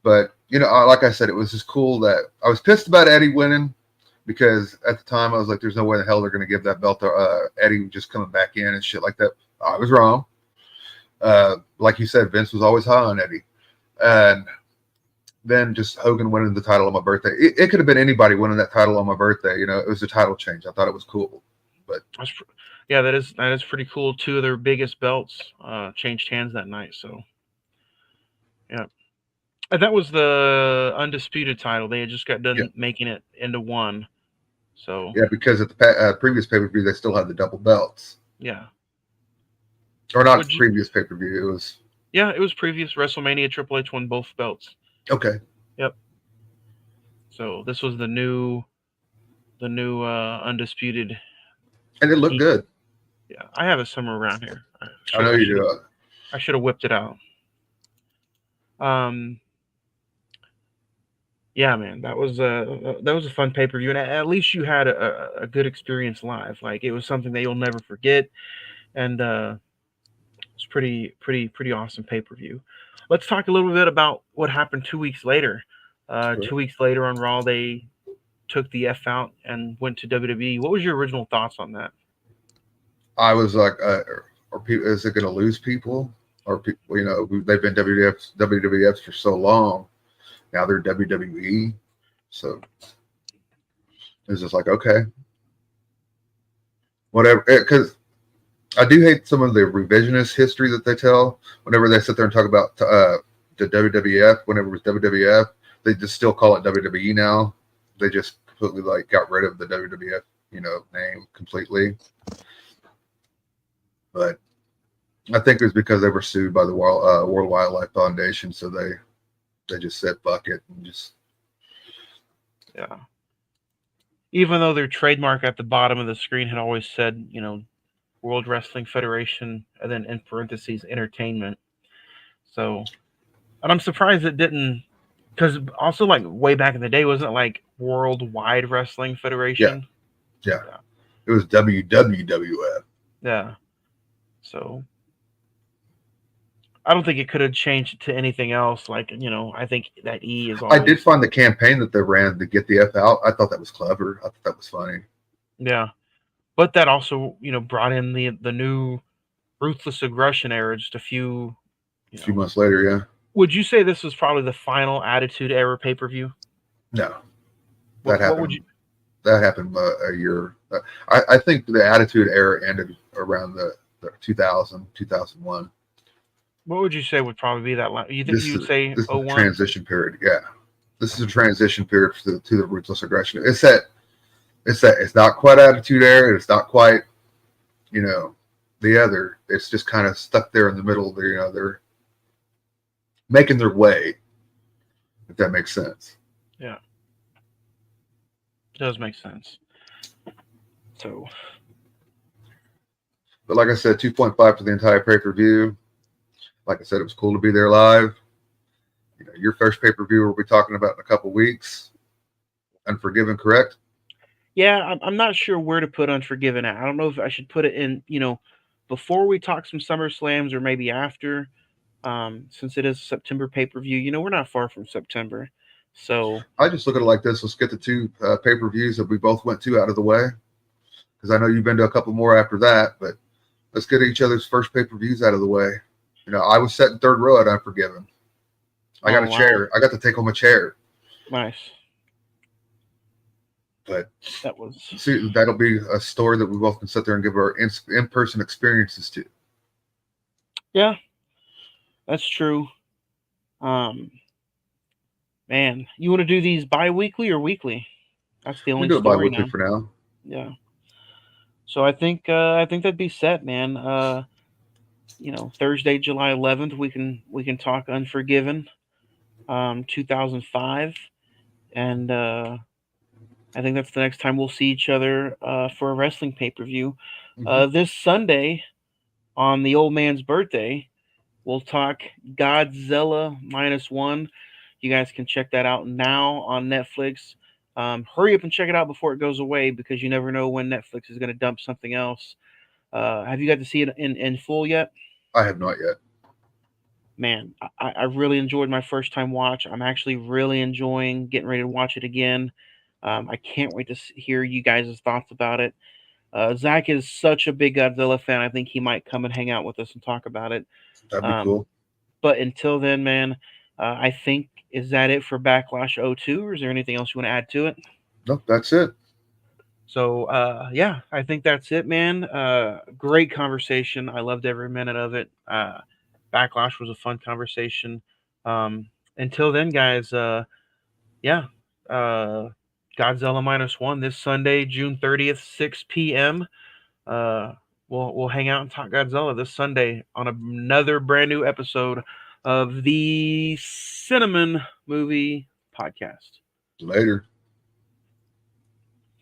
Speaker 2: But like I said, it was just cool that I was pissed about Eddie winning because at the time I was like, "There's no way in the hell they're going to give that belt to Eddie just coming back in and shit like that." I was wrong. Like you said, Vince was always high on Eddie, and then just Hogan winning the title on my birthday. It could have been anybody winning that title on my birthday. It was a title change. I thought it was cool, but
Speaker 1: yeah, that is pretty cool. Two of their biggest belts changed hands that night. So yeah, and that was the undisputed title. They had just got
Speaker 2: yeah,
Speaker 1: done making it into one. So
Speaker 2: yeah, because at the previous pay per view they still had the double belts,
Speaker 1: yeah,
Speaker 2: or not
Speaker 1: would you?
Speaker 2: previous pay per view. It was
Speaker 1: Yeah, it was previous WrestleMania. Triple H won both belts.
Speaker 2: okay,
Speaker 1: Yep. So this was the new undisputed.
Speaker 2: and it looked
Speaker 1: Heat.
Speaker 2: good.
Speaker 1: Yeah, I have it somewhere around here. I
Speaker 2: I
Speaker 1: should
Speaker 2: know
Speaker 1: I
Speaker 2: you
Speaker 1: should have
Speaker 2: do.
Speaker 1: I should have whipped it out. Um, yeah, man, that was a fun pay per view, and at least you had a good experience live. Like it was something that you'll never forget, and it's pretty awesome pay per view. let's talk a little bit about what happened 2 weeks later.
Speaker 2: Sure.
Speaker 1: 2 weeks later on Raw, they took the F out and went to WWE. What was your original thoughts on that?
Speaker 2: I was like, are people? Is it going to lose people? Or people? They've been WWF for so long. Now they're WWE. So it's just like, okay, whatever. Because I do hate some of the revisionist history that they tell whenever they sit there and talk about the WWF. Whenever it was WWF, they just still call it WWE now. They just completely like got rid of the WWF, name completely. But I think it was because they were sued by the World Wildlife Foundation, so they just said fuck it and just
Speaker 1: Yeah. Even though their trademark at the bottom of the screen had always said, World Wrestling Federation, and then in parentheses, entertainment. So, and I'm surprised it didn't, because also like way back in the day, wasn't it like Worldwide Wrestling
Speaker 2: yeah,
Speaker 1: Federation?
Speaker 2: yeah.
Speaker 1: Yeah.
Speaker 2: It was WWWF.
Speaker 1: Yeah. So I don't think it could have changed to anything else. Like, I think that E is
Speaker 2: I
Speaker 1: always,
Speaker 2: did find the campaign that they ran to get the F out. I thought that was clever. I thought that was funny.
Speaker 1: yeah. But that also, brought in the new ruthless aggression era just a few,
Speaker 2: A
Speaker 1: you
Speaker 2: few
Speaker 1: know.
Speaker 2: months later, yeah.
Speaker 1: Would you say this was probably the final Attitude Era pay-per-view?
Speaker 2: No, that
Speaker 1: What would
Speaker 2: happened.
Speaker 1: you
Speaker 2: That happened a year. I think the Attitude Era ended around the 2000, 2001.
Speaker 1: what would you say would probably be that you think
Speaker 2: This
Speaker 1: you would
Speaker 2: is
Speaker 1: say
Speaker 2: this is a
Speaker 1: 01?
Speaker 2: transition period. Yeah, this is a transition period to the ruthless aggression. It's not quite Attitude Era. It's not quite you know the other. It's just kind of stuck there in the middle. They're making their way. If that makes sense.
Speaker 1: Yeah, does make sense. So,
Speaker 2: But like I said, 2.5 for the entire pay per view. Like I said, it was cool to be there live. Your first pay per view we'll be talking about in a couple weeks. Unforgiven, correct?
Speaker 1: yeah, I'm not sure where to put Unforgiven at. I don't know if I should put it in, before we talk some Summer Slams or maybe after. Since it is a September pay-per-view, we're not far from September. So,
Speaker 2: I just look at it like this. Let's get the two pay per views that we both went to out of the way. Because I know you've been to a couple more after that, but let's get each other's first pay per views out of the way. I was sitting third row at Unforgiven. I got
Speaker 1: oh
Speaker 2: a
Speaker 1: wow,
Speaker 2: chair. I got to take home a chair.
Speaker 1: nice.
Speaker 2: But
Speaker 1: That was
Speaker 2: see, that'll be a story that we both can sit there and give our in person experiences to.
Speaker 1: yeah, that's true. Um, man, you want to do these bi-weekly or weekly? That's the
Speaker 2: We can
Speaker 1: only
Speaker 2: do it
Speaker 1: story
Speaker 2: bi-weekly
Speaker 1: now.
Speaker 2: for now.
Speaker 1: Yeah. So I think that'd be set, man. Thursday, July 11th, we can talk Unforgiven, 2005, and I think that's the next time we'll see each other for a wrestling pay-per-view.
Speaker 2: Mm-hmm.
Speaker 1: This Sunday on the old man's birthday, we'll talk Godzilla -1. You guys can check that out now on Netflix. Hurry up and check it out before it goes away because you never know when Netflix is going to dump something else. Have you got to see it in full yet?
Speaker 2: I have not yet.
Speaker 1: Man, I really enjoyed my first time watch. I'm actually really enjoying getting ready to watch it again. I can't wait to hear you guys' thoughts about it. Zach is such a big Godzilla fan. I think he might come and hang out with us and talk about it.
Speaker 2: That'd be
Speaker 1: Um,
Speaker 2: cool.
Speaker 1: but until then, man, I think is that it for Backlash '02, or is there anything else you want to add to it?
Speaker 2: No, that's it.
Speaker 1: So yeah, I think that's it, man. Great conversation. I loved every minute of it. Backlash was a fun conversation. Um, until then, guys, yeah, uh, Godzilla -1 this Sunday, June 30th, 6 p.m. Uh, we'll hang out and talk Godzilla this Sunday on another brand new episode of the Cine-Men Movie Podcast.
Speaker 2: Later.